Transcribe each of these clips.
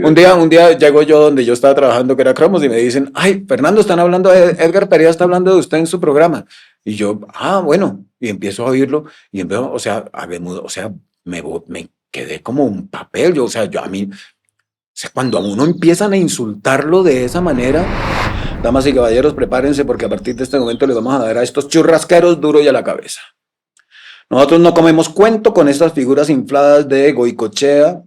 Un día llego yo donde yo estaba trabajando, que era Cromos, y me dicen, ay, Fernando, están hablando Edgar Perea está hablando de usted en su programa. Y yo, bueno, y empiezo a oírlo, y empiezo, me quedé como un papel, a mí, cuando a uno empiezan a insultarlo de esa manera, damas y caballeros, prepárense, porque a partir de este momento le vamos a dar a estos churrasqueros duro y a la cabeza. Nosotros no comemos cuento con estas figuras infladas de Goicoechea,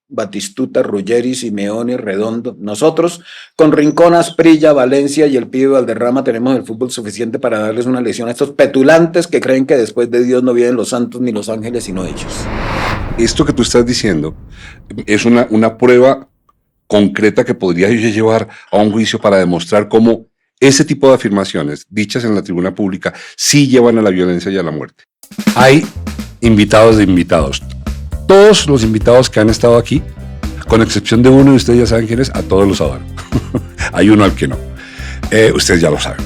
Batistuta, Ruggeri, Simeone, Redondo. Nosotros, con Rincón, Asprilla, Valencia y el pibe Valderrama, tenemos el fútbol suficiente para darles una lección a estos petulantes que creen que después de Dios no vienen los santos ni los ángeles, sino ellos. Esto que tú estás diciendo es una prueba concreta que podría yo llevar a un juicio para demostrar cómo ese tipo de afirmaciones dichas en la tribuna pública sí llevan a la violencia y a la muerte. Hay invitados de invitados. Todos los invitados que han estado aquí, con excepción de uno, y ustedes ya saben quién es, a todos los adoro. Hay uno al que no. Ustedes ya lo saben.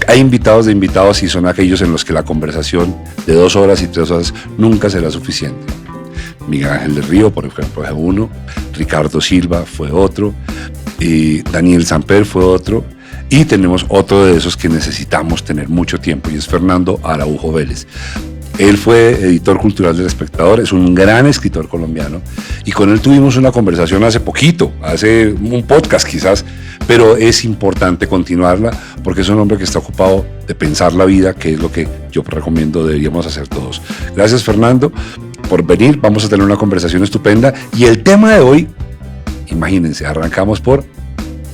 Hay invitados de invitados y son aquellos en los que la conversación de 2 horas y 3 horas nunca será suficiente. Miguel Ángel del Río, por ejemplo, es uno. Ricardo Silva fue otro. Daniel Samper fue otro. Y tenemos otro de esos que necesitamos tener mucho tiempo, y es Fernando Araujo Vélez. Él fue editor cultural del Espectador, es un gran escritor colombiano, y con él tuvimos una conversación hace poquito, hace un podcast quizás, pero es importante continuarla porque es un hombre que está ocupado de pensar la vida, que es lo que yo recomiendo deberíamos hacer todos. Gracias, Fernando, por venir. Vamos a tener una conversación estupenda, y el tema de hoy, imagínense, arrancamos por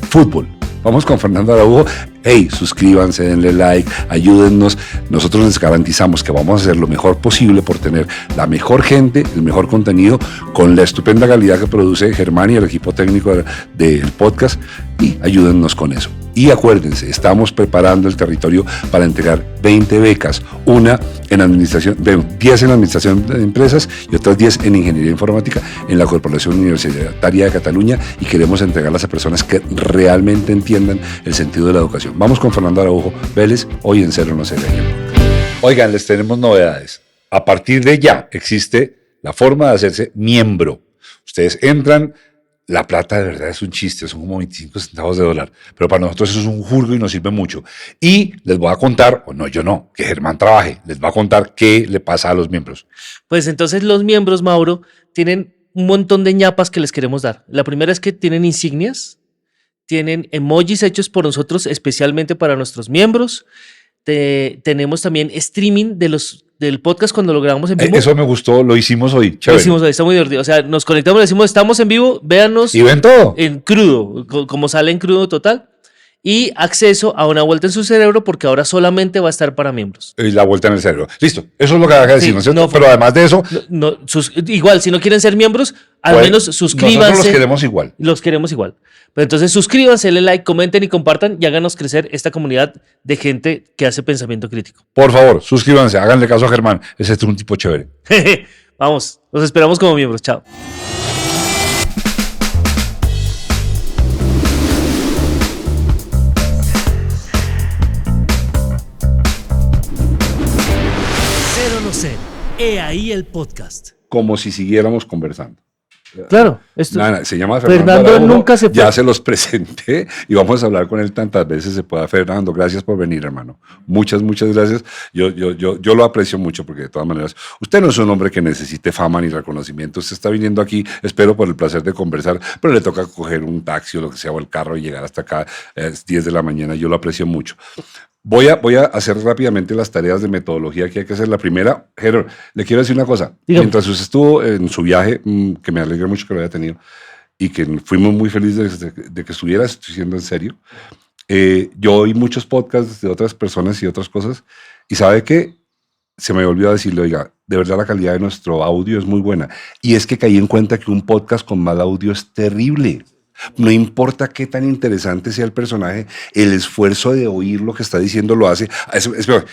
fútbol. Vamos con Fernando Araujo. Hey, suscríbanse, denle like, ayúdennos. Nosotros les garantizamos que vamos a hacer lo mejor posible por tener la mejor gente, el mejor contenido, con la estupenda calidad que produce Germán y el equipo técnico del podcast, y ayúdennos con eso. Y acuérdense, estamos preparando el territorio para entregar 20 becas, una en administración, 10 en administración de empresas y otras 10 en ingeniería informática en la Corporación Universitaria de Cataluña, y queremos entregarlas a personas que realmente entiendan el sentido de la educación. Vamos con Fernando Araujo Vélez, hoy en Cero No Se Ve. Oigan, les tenemos novedades. A partir de ya existe la forma de hacerse miembro. Ustedes entran. La plata de verdad es un chiste, son como 25 centavos de dólar, pero para nosotros eso es un jurgo y nos sirve mucho. Y les voy a contar, o no, yo no, que Germán trabaje, les va a contar qué le pasa a los miembros. Pues entonces los miembros, Mauro, tienen un montón de ñapas que les queremos dar. La primera es que tienen insignias, tienen emojis hechos por nosotros especialmente para nuestros miembros. Tenemos también streaming del podcast cuando lo grabamos en vivo. Eso me gustó, lo hicimos hoy. Chévere. Lo hicimos hoy, está muy divertido. O sea, nos conectamos, decimos, estamos en vivo, véanos. Y ven todo. En crudo, como sale en crudo total. Y acceso a una vuelta en su cerebro, porque ahora solamente va a estar para miembros. Y la vuelta en el cerebro. Listo, eso es lo que hay que decir, ¿no es cierto? Pero además de eso... igual, si no quieren ser miembros, al menos suscríbanse. Nosotros los queremos igual. Los queremos igual. Pero entonces suscríbanse, denle like, comenten y compartan, y háganos crecer esta comunidad de gente que hace pensamiento crítico. Por favor, suscríbanse, háganle caso a Germán. Ese es un tipo chévere. Vamos, los esperamos como miembros. Chao. Cero No Sé. He ahí el podcast. Como si siguiéramos conversando. Claro, se llama Fernando Araujo, nunca se fue. Ya se los presenté y vamos a hablar con él tantas veces se pueda. Fernando, gracias por venir, hermano. Muchas gracias. Yo lo aprecio mucho porque de todas maneras, usted no es un hombre que necesite fama ni reconocimiento. Usted está viniendo aquí, espero por el placer de conversar, pero le toca coger un taxi o lo que sea, o el carro y llegar hasta acá a las 10 de la mañana. Yo lo aprecio mucho. Voy a hacer rápidamente las tareas de metodología que hay que hacer. La primera, Gerard, le quiero decir una cosa. Dígame. Mientras usted estuvo en su viaje, que me alegra mucho que lo haya tenido, y que fuimos muy felices de que estuviera, estoy siendo en serio, yo oí muchos podcasts de otras personas y otras cosas, y ¿sabe qué? Se me olvidó decirle, oiga, de verdad la calidad de nuestro audio es muy buena. Y es que caí en cuenta que un podcast con mal audio es terrible. No importa qué tan interesante sea el personaje, el esfuerzo de oír lo que está diciendo lo hace.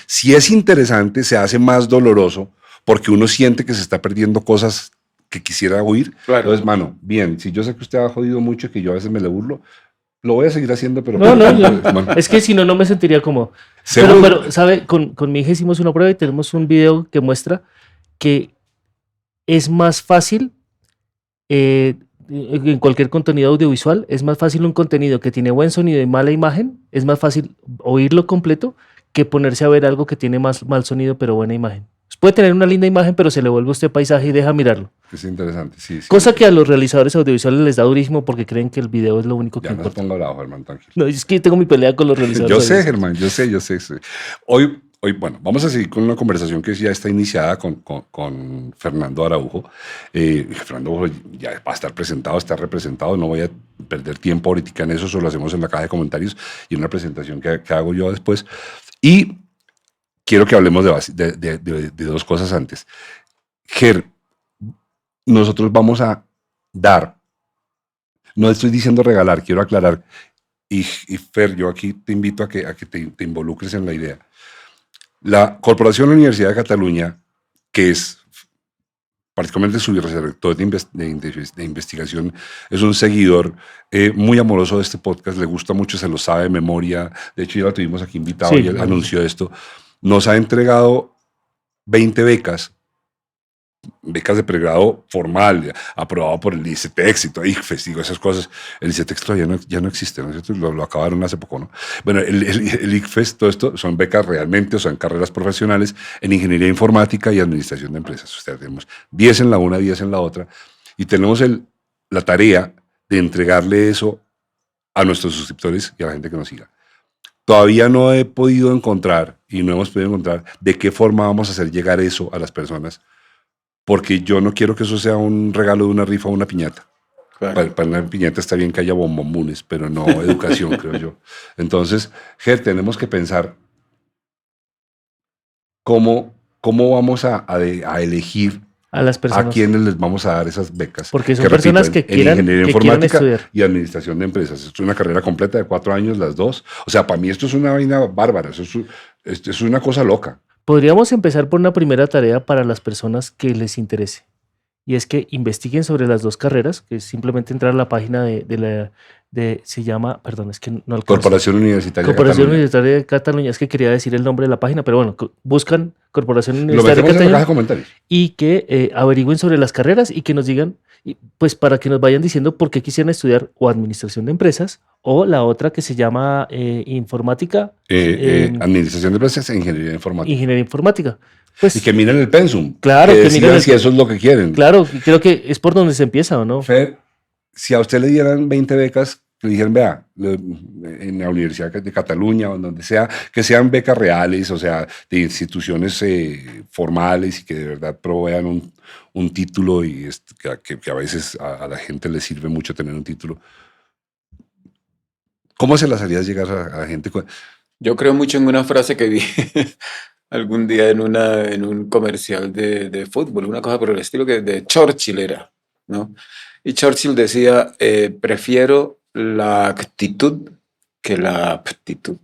Si es interesante, se hace más doloroso porque uno siente que se está perdiendo cosas que quisiera oír. Claro. Entonces, mano, bien, si yo sé que usted ha jodido mucho y que yo a veces me le burlo, lo voy a seguir haciendo, pero... Es que si no, no me sentiría cómodo. Pero, ¿sabe? Con mi hija hicimos una prueba y tenemos un video que muestra que es más fácil en cualquier contenido audiovisual, es más fácil un contenido que tiene buen sonido y mala imagen, es más fácil oírlo completo que ponerse a ver algo que tiene mal sonido pero buena imagen. Puede tener una linda imagen, pero se le vuelve a usted paisaje y deja mirarlo. Es interesante, sí. Cosa que a los realizadores audiovisuales les da durísimo porque creen que el video es lo único que Ya no se importa. ponga bravo, Germán, tranquilo. No, es que tengo mi pelea con los realizadores Yo sé, audiovisuales. Germán, yo sé. Sí. Hoy, bueno, vamos a seguir con una conversación que ya está iniciada con Fernando Araujo. Fernando Araujo ya va a estar presentado, está representado. No voy a perder tiempo ahorita en eso, eso lo hacemos en la caja de comentarios y en una presentación que hago yo después. Y quiero que hablemos de dos cosas antes. Ger, nosotros vamos a dar, no estoy diciendo regalar, quiero aclarar, y Fer, yo aquí te invito a que te involucres en la idea. La Corporación Universidad de Cataluña, que es particularmente su vicerrector de investigación, es un seguidor muy amoroso de este podcast, le gusta mucho, se lo sabe de memoria, de hecho ya lo tuvimos aquí invitado y él anunció esto, nos ha entregado 20 becas de pregrado formal, aprobado por el ICETEX y todo, ICFES, digo, esas cosas. El ICETEX todavía ya no existe, ¿no es cierto? Lo acabaron hace poco, ¿no? Bueno, el ICFES, todo esto son becas realmente, o sea, en carreras profesionales en ingeniería informática y administración de empresas. O sea, tenemos 10 en la una, 10 en la otra, y tenemos la tarea de entregarle eso a nuestros suscriptores y a la gente que nos siga. Todavía no he podido encontrar, y no hemos podido encontrar, de qué forma vamos a hacer llegar eso a las personas, porque yo no quiero que eso sea un regalo de una rifa o una piñata. Claro. Para una piñata está bien que haya bombombunes, pero no educación, creo yo. Entonces, Ger, tenemos que pensar cómo vamos a elegir a las personas, a quienes les vamos a dar esas becas. Porque son personas que quieran, ingeniería que informática quieran estudiar. Y administración de empresas. Es una carrera completa de 4 años, las dos. O sea, para mí esto es una vaina bárbara, esto es una cosa loca. Podríamos empezar por una primera tarea para las personas que les interese. Y es que investiguen sobre las dos carreras, que es simplemente entrar a la página se llama, perdón, es que no alcanzo. Corporación Universitaria Universitaria de Cataluña. Es que quería decir el nombre de la página, pero bueno, buscan Corporación Universitaria de Cataluña. Cataluña. En la caja de comentarios. Y que averigüen sobre las carreras y que nos digan, pues para que nos vayan diciendo por qué quisieran estudiar o administración de empresas o la otra que se llama informática. Administración de empresas e ingeniería informática. Ingeniería informática. Pues, y que miren el pensum. Claro, que miren si eso es lo que quieren. Claro, creo que es por donde se empieza, ¿o no? Fer, si a usted le dieran 20 becas, le dijeran, vea, en la Universidad de Cataluña o en donde sea, que sean becas reales, o sea, de instituciones formales y que de verdad provean un título y que a veces a la gente le sirve mucho tener un título. ¿Cómo se las harías llegar a la gente? Yo creo mucho en una frase que vi algún día en un comercial de fútbol, una cosa por el estilo que de Churchill era, ¿no? Y Churchill decía, prefiero la actitud que la aptitud.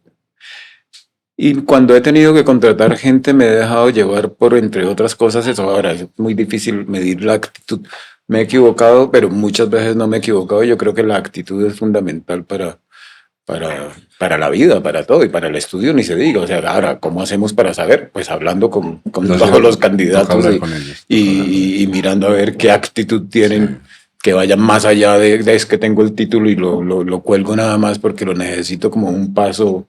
Y cuando he tenido que contratar gente me he dejado llevar por, entre otras cosas, eso. Ahora es muy difícil medir la actitud. Me he equivocado, pero muchas veces no me he equivocado. Yo creo que la actitud es fundamental para la vida, para todo, y para el estudio ni se diga. O sea, ahora, ¿cómo hacemos para saber? Pues hablando con todos los candidatos y mirando a ver qué actitud tienen, que vayan más allá de es que tengo el título y lo cuelgo nada más porque lo necesito como un paso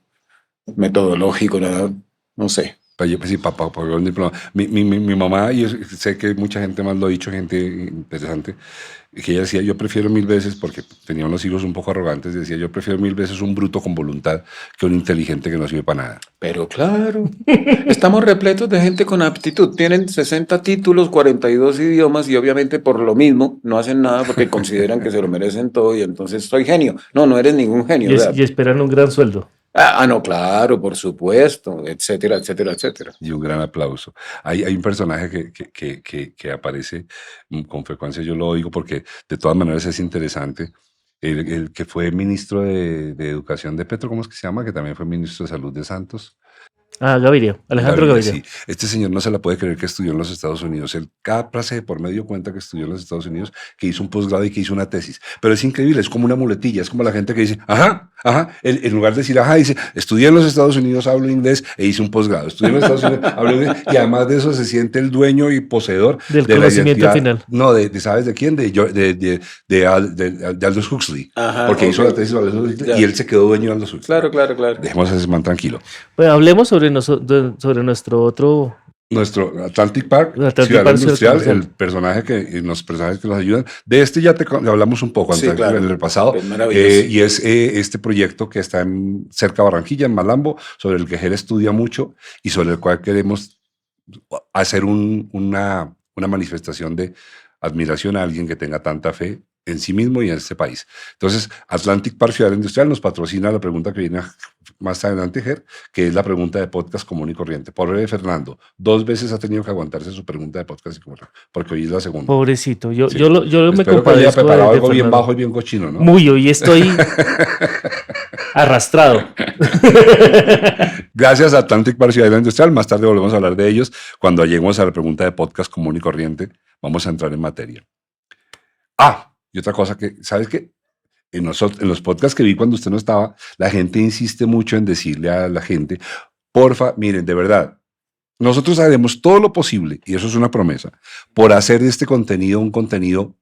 metodológico, nada, no sé. Sí, papá, un diploma. Mi mamá, y yo sé que mucha gente más lo ha dicho, gente interesante, que ella decía, yo prefiero 1000 veces, porque tenía unos hijos un poco arrogantes, decía, yo prefiero 1000 veces un bruto con voluntad que un inteligente que no sirve para nada. Pero claro, estamos repletos de gente con aptitud, tienen 60 títulos, 42 idiomas y obviamente por lo mismo no hacen nada porque consideran que se lo merecen todo y entonces soy genio. No eres ningún genio. Y esperan un gran sueldo. No, claro, por supuesto, etcétera, etcétera, etcétera. Y un gran aplauso. Hay un personaje que aparece con frecuencia, yo lo oigo porque de todas maneras es interesante. El que fue ministro de Educación de Petro, ¿cómo es que se llama? Que también fue ministro de Salud de Santos. Gaviria, Alejandro Gaviria. Sí. Este señor no se la puede creer que estudió en los Estados Unidos. Él, cada frase de por medio cuenta que estudió en los Estados Unidos, que hizo un posgrado y que hizo una tesis. Pero es increíble, es como una muletilla, es como la gente que dice, ajá, Ajá, en lugar de decir, ajá, dice, estudié en los Estados Unidos, hablo inglés e hice un posgrado. Estudié en los Estados Unidos, hablo inglés, y además de eso se siente el dueño y poseedor Del de la conocimiento identidad. final. No, ¿sabes de quién? De Aldous Huxley. Ajá, Porque hizo ok. la tesis de Aldous Huxley Ya. y él se quedó dueño de Aldous Huxley. Claro, claro, claro. Dejemos a ese man tranquilo. Pues hablemos sobre nuestro otro Nuestro Atlantic Park, Atlantic Ciudad Park, Industrial, Ciudad el personaje los personajes que nos ayudan. De este ya hablamos un poco Sí, antes, claro. en el pasado. Es maravilloso. Y es este proyecto que está cerca de Barranquilla, en Malambo, sobre el que Ger estudia mucho y sobre el cual queremos hacer una manifestación de admiración a alguien que tenga tanta fe en sí mismo y en este país. Entonces, Atlantic Park Ciudad Industrial nos patrocina la pregunta que viene más adelante, Ger, que es la pregunta de podcast común y corriente. Pobre Fernando, 2 veces ha tenido que aguantarse su pregunta de podcast porque hoy es la segunda. Pobrecito, yo Sí. me Espero que haya compadezco preparado de algo bien Fernando. bajo y bien cochino, ¿no? Muy, hoy estoy arrastrado. Gracias a Atlantic Park Ciudad Industrial. Más tarde volvemos a hablar de ellos. Cuando lleguemos a la pregunta de podcast común y corriente, vamos a entrar en materia. Y otra cosa que, ¿sabes qué? En los podcasts que vi cuando usted no estaba, la gente insiste mucho en decirle a la gente, porfa, miren, de verdad, nosotros haremos todo lo posible, y eso es una promesa, por hacer de este contenido un contenido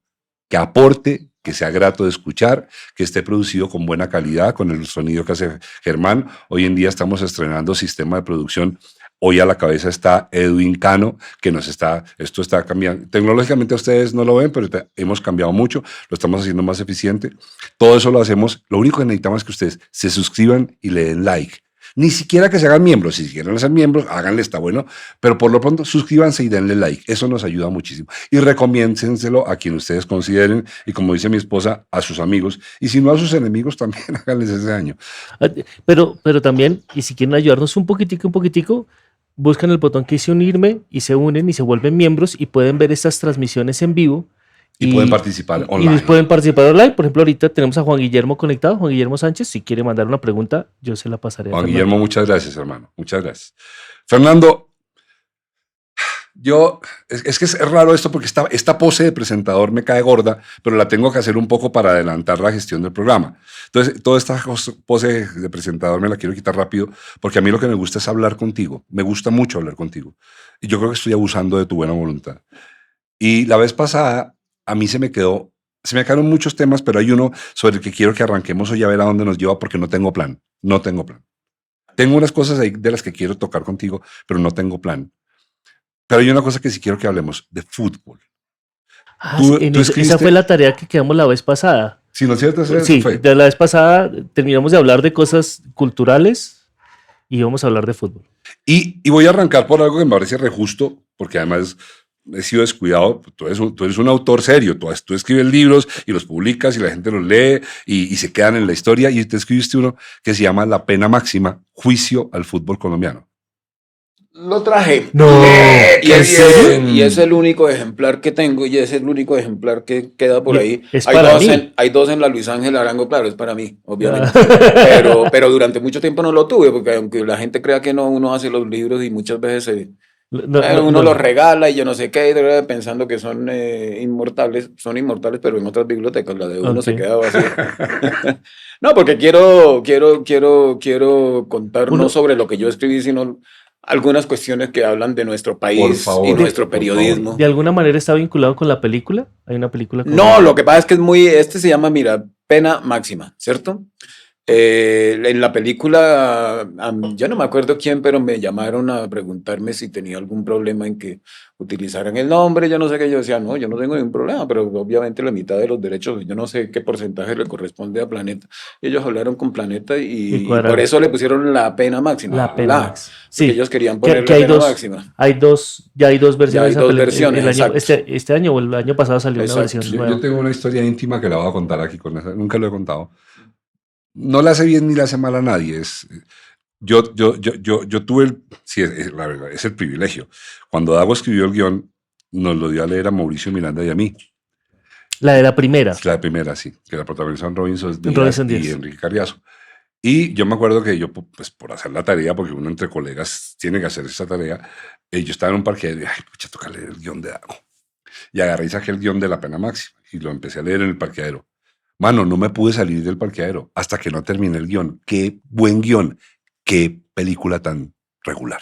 que aporte, que sea grato de escuchar, que esté producido con buena calidad, con el sonido que hace Germán. Hoy en día estamos estrenando sistema de producción. Hoy a la cabeza está Edwin Cano, que esto está cambiando. Tecnológicamente ustedes no lo ven, pero hemos cambiado mucho, lo estamos haciendo más eficiente. Todo eso lo hacemos. Lo único que necesitamos es que ustedes se suscriban y le den like. Ni siquiera que se hagan miembros. Si quieren ser miembros, háganle, está bueno. Pero por lo pronto, suscríbanse y denle like. Eso nos ayuda muchísimo. Y recomiéndenselo a quien ustedes consideren. Y como dice mi esposa, a sus amigos. Y si no a sus enemigos, también háganles ese daño. Pero también, y si quieren ayudarnos un poquitico, buscan el botón que dice unirme y se unen y se vuelven miembros y pueden ver estas transmisiones en vivo. Y pueden participar online. Y pueden participar online. Por ejemplo, ahorita tenemos a Juan Guillermo conectado. Juan Guillermo Sánchez, si quiere mandar una pregunta, yo se la pasaré a Juan Fernando. Guillermo, muchas gracias, hermano. Muchas gracias. Fernando, es que es raro esto porque esta pose de presentador me cae gorda, pero la tengo que hacer un poco para adelantar la gestión del programa. Entonces, toda esta pose de presentador me la quiero quitar rápido porque a mí lo que me gusta es hablar contigo. Me gusta mucho hablar contigo. Y yo creo que estoy abusando de tu buena voluntad. Y la vez pasada, a mí se me quedaron muchos temas, pero hay uno sobre el que quiero que arranquemos hoy a ver a dónde nos lleva porque no tengo plan. No tengo plan. Tengo unas cosas ahí de las que quiero tocar contigo, pero no tengo plan. Pero hay una cosa que sí quiero que hablemos, de fútbol. Esa fue la tarea que quedamos la vez pasada. Sí, ¿no es cierto? Sí, de la vez pasada terminamos de hablar de cosas culturales y vamos a hablar de fútbol. Y voy a arrancar por algo que me parece re justo, porque además he sido descuidado. Tú eres un autor serio, tú escribes libros y los publicas y la gente los lee y se quedan en la historia. Y te escribiste uno que se llama La pena máxima, juicio al fútbol colombiano. Lo traje. No, Y es el único ejemplar que tengo y es el único ejemplar que queda por ahí. Es para mí. Hay dos en la Luis Ángel Arango, claro, es para mí, obviamente. Pero durante mucho tiempo no lo tuve, porque aunque la gente crea que no, uno hace los libros y muchas veces uno los regala y yo no sé qué, pensando que son inmortales, pero en otras bibliotecas la de uno se queda vacía. No, porque quiero contar no sobre lo que yo escribí, sino algunas cuestiones que hablan de nuestro país y nuestro periodismo. ¿De alguna manera está vinculado con la película? ¿Hay una película? No, lo que pasa es que este se llama, mira, Pena Máxima, ¿cierto? En la película, yo no me acuerdo quién, pero me llamaron a preguntarme si tenía algún problema en que utilizaran el nombre, yo no sé qué, yo decía, no, yo no tengo ningún problema, pero obviamente la mitad de los derechos, yo no sé qué porcentaje le corresponde a Planeta. Ellos hablaron con Planeta y por eso le pusieron La Pena Máxima. La Pena Máxima. Sí, ellos querían ponerle La Pena Máxima. Ya hay dos versiones. Ya hay dos versiones, este año o el año pasado salió una versión nueva. Yo tengo una historia íntima que la voy a contar aquí, nunca lo he contado. No la hace bien ni la hace mal a nadie. Yo tuve la verdad, es el privilegio. Cuando Dago escribió el guión, nos lo dio a leer a Mauricio Miranda y a mí. La de la primera. La primera, sí, que la protagonizaron Robinson Díaz y Enrique Carriazo. Y yo me acuerdo que yo, pues por hacer la tarea, porque uno entre colegas tiene que hacer esa tarea, yo estaba en un parqueadero y dije, ay, pucha, toca leer el guión de Dago. Y agarré y saqué el guión de La Pena Máxima y lo empecé a leer en el parqueadero. Mano, no me pude salir del parqueadero hasta que no terminé el guión. Qué buen guión, qué película tan regular.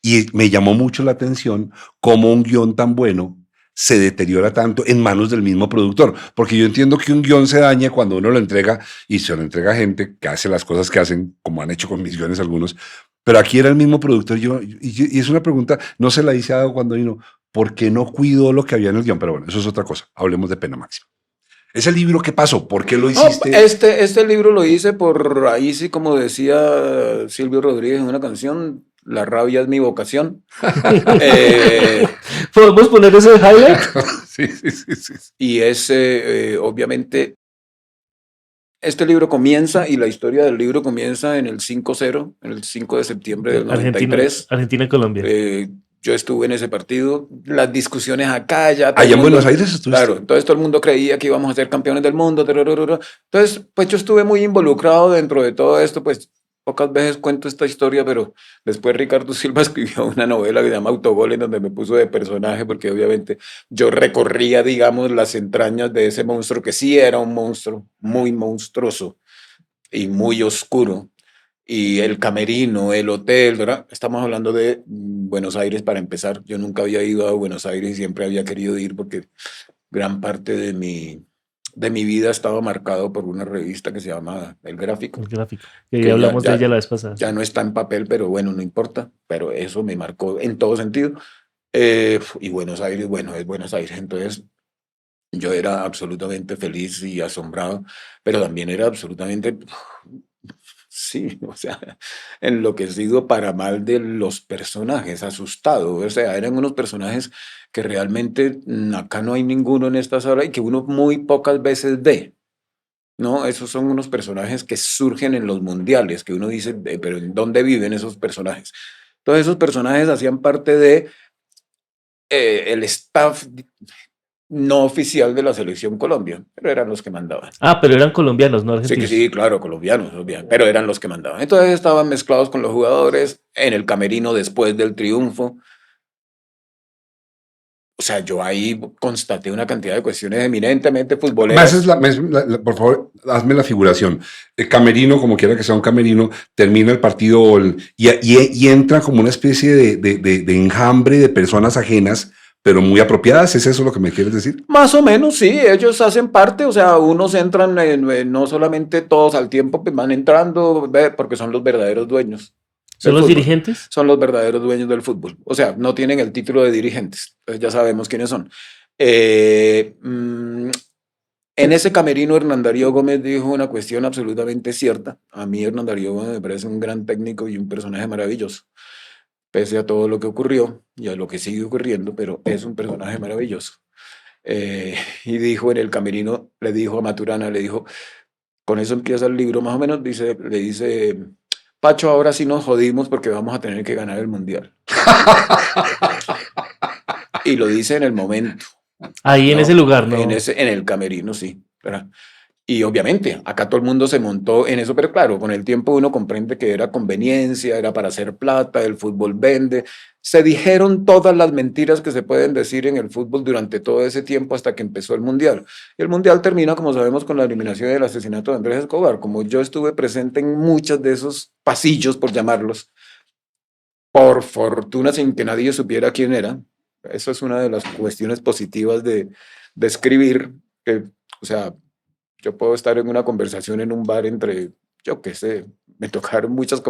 Y me llamó mucho la atención cómo un guión tan bueno se deteriora tanto en manos del mismo productor. Porque yo entiendo que un guión se daña cuando uno lo entrega y se lo entrega a gente que hace las cosas que hacen, como han hecho con mis guiones algunos. Pero aquí era el mismo productor. Y es una pregunta, no se la hice a Dado cuando vino, ¿por qué no cuidó lo que había en el guión? Pero bueno, eso es otra cosa. Hablemos de Pena Máxima. Ese libro, ¿qué pasó? ¿Por qué lo No, hiciste? este libro lo hice por ahí, sí, como decía Silvio Rodríguez en una canción, la rabia es mi vocación. Eh, ¿Podemos poner eso de highlight? Sí, sí, sí, sí. y obviamente, este libro comienza y la historia del libro comienza en el 5-0, en el 5 de septiembre del Argentina, 93. Colombia. Yo estuve en ese partido, las discusiones acá, ya todo Allá el en mundo, Buenos Aires estuviste. claro, entonces todo el mundo creía que íbamos a ser campeones del mundo, tararara. Entonces, pues yo estuve muy involucrado dentro de todo esto, pues pocas veces cuento esta historia, pero después Ricardo Silva escribió una novela que se llama Autogol, en donde me puso de personaje, porque obviamente yo recorría, digamos, las entrañas de ese monstruo, que sí era un monstruo muy monstruoso y muy oscuro. Y el camerino, el hotel, ¿verdad? Estamos hablando de Buenos Aires para empezar. Yo nunca había ido a Buenos Aires y siempre había querido ir porque gran parte de mi vida estaba marcado por una revista que se llama El Gráfico. El gráfico. Que Que ya hablamos de ella la vez pasada. ya no está en papel, pero bueno, no importa. Pero eso me marcó en todo sentido. Y Buenos Aires, bueno, es Buenos Aires. Entonces yo era absolutamente feliz y asombrado, pero también era absolutamente, sí, o sea, enloquecido para mal de los personajes, asustado. O sea, eran unos personajes que realmente acá no hay ninguno en esta sala y que uno muy pocas veces ve. ¿No? Esos son unos personajes que surgen en los mundiales, que uno dice, pero ¿en dónde viven esos personajes? Todos esos personajes hacían parte de el staff no oficial de la selección Colombia, pero eran los que mandaban. Ah, pero eran colombianos, no Sí, que argentinos. sí, claro, colombianos, obviamente, pero eran los que mandaban. Entonces estaban mezclados con los jugadores en el camerino después del triunfo. O sea, yo ahí constaté una cantidad de cuestiones eminentemente Me futboleras. haces por favor, hazme la figuración. El camerino, como quiera que sea un camerino, termina el partido y entra como una especie de enjambre de personas ajenas, pero muy apropiadas. ¿Es eso lo que me quieres decir? Más o menos, sí, ellos hacen parte, o sea, unos entran, no solamente todos al tiempo, pues van entrando, porque son los verdaderos dueños. ¿Son del los fútbol. dirigentes? Son los verdaderos dueños del fútbol. O sea, no tienen el título de dirigentes, entonces ya sabemos quiénes son. En ese camerino, Hernán Darío Gómez dijo una cuestión absolutamente cierta. A mí Hernán Darío Gómez me parece un gran técnico y un personaje maravilloso, pese a todo lo que ocurrió y a lo que sigue ocurriendo, pero es un personaje maravilloso. Y dijo en el camerino, le dijo a Maturana, le dijo, con eso empieza el libro, más o menos, le dice, Pacho, ahora sí nos jodimos porque vamos a tener que ganar el mundial. Y lo dice en el momento. Ahí en ¿no? ese lugar, ¿no? En el camerino, sí. ¿Verdad? Y obviamente, acá todo el mundo se montó en eso, pero claro, con el tiempo uno comprende que era conveniencia, era para hacer plata, el fútbol vende. Se dijeron todas las mentiras que se pueden decir en el fútbol durante todo ese tiempo hasta que empezó el Mundial. Y el Mundial termina, como sabemos, con la eliminación y el asesinato de Andrés Escobar. Como yo estuve presente en muchos de esos pasillos, por llamarlos, por fortuna sin que nadie supiera quién era. Eso es una de las cuestiones positivas de escribir, que, o sea, yo puedo estar en una conversación en un bar entre, yo qué sé, me tocaron muchas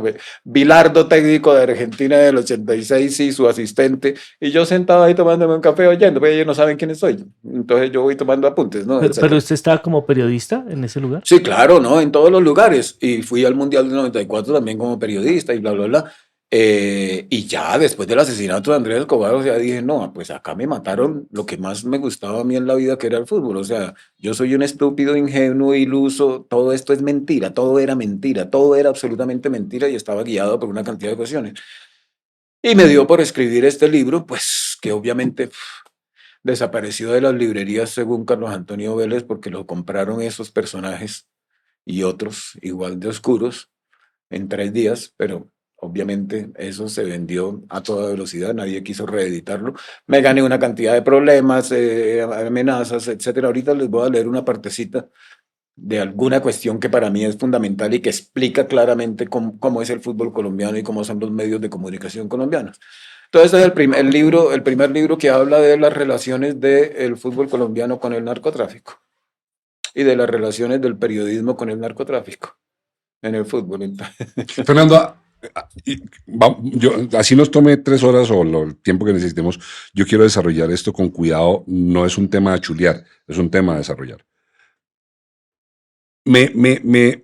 Bilardo, técnico de Argentina del 86 y su asistente, y yo sentado ahí tomándome un café oyendo, pero ellos no saben quién soy. Entonces yo voy tomando apuntes, ¿no? Pero usted estaba como periodista en ese lugar. Sí, claro, ¿no? En todos los lugares. Y fui al Mundial del 94 también como periodista y bla, bla, bla. Y ya después del asesinato de Andrés Escobar, o sea, dije, no, pues acá me mataron lo que más me gustaba a mí en la vida, que era el fútbol. O sea, yo soy un estúpido, ingenuo, iluso, todo esto es mentira, todo era absolutamente mentira y estaba guiado por una cantidad de cuestiones. Y me dio por escribir este libro, pues que obviamente desapareció de las librerías según Carlos Antonio Vélez porque lo compraron esos personajes y otros igual de oscuros en 3 días, pero obviamente eso se vendió a toda velocidad, nadie quiso reeditarlo. Me gané una cantidad de problemas, amenazas, etcétera. Ahorita les voy a leer una partecita de alguna cuestión que para mí es fundamental y que explica claramente cómo es el fútbol colombiano y cómo son los medios de comunicación colombianos. Entonces, este es el primer libro que habla de las relaciones del fútbol colombiano con el narcotráfico y de las relaciones del periodismo con el narcotráfico en el fútbol. Fernando, así nos tome 3 horas o el tiempo que necesitemos, yo quiero desarrollar esto con cuidado. No es un tema a chulear, es un tema a desarrollar. Me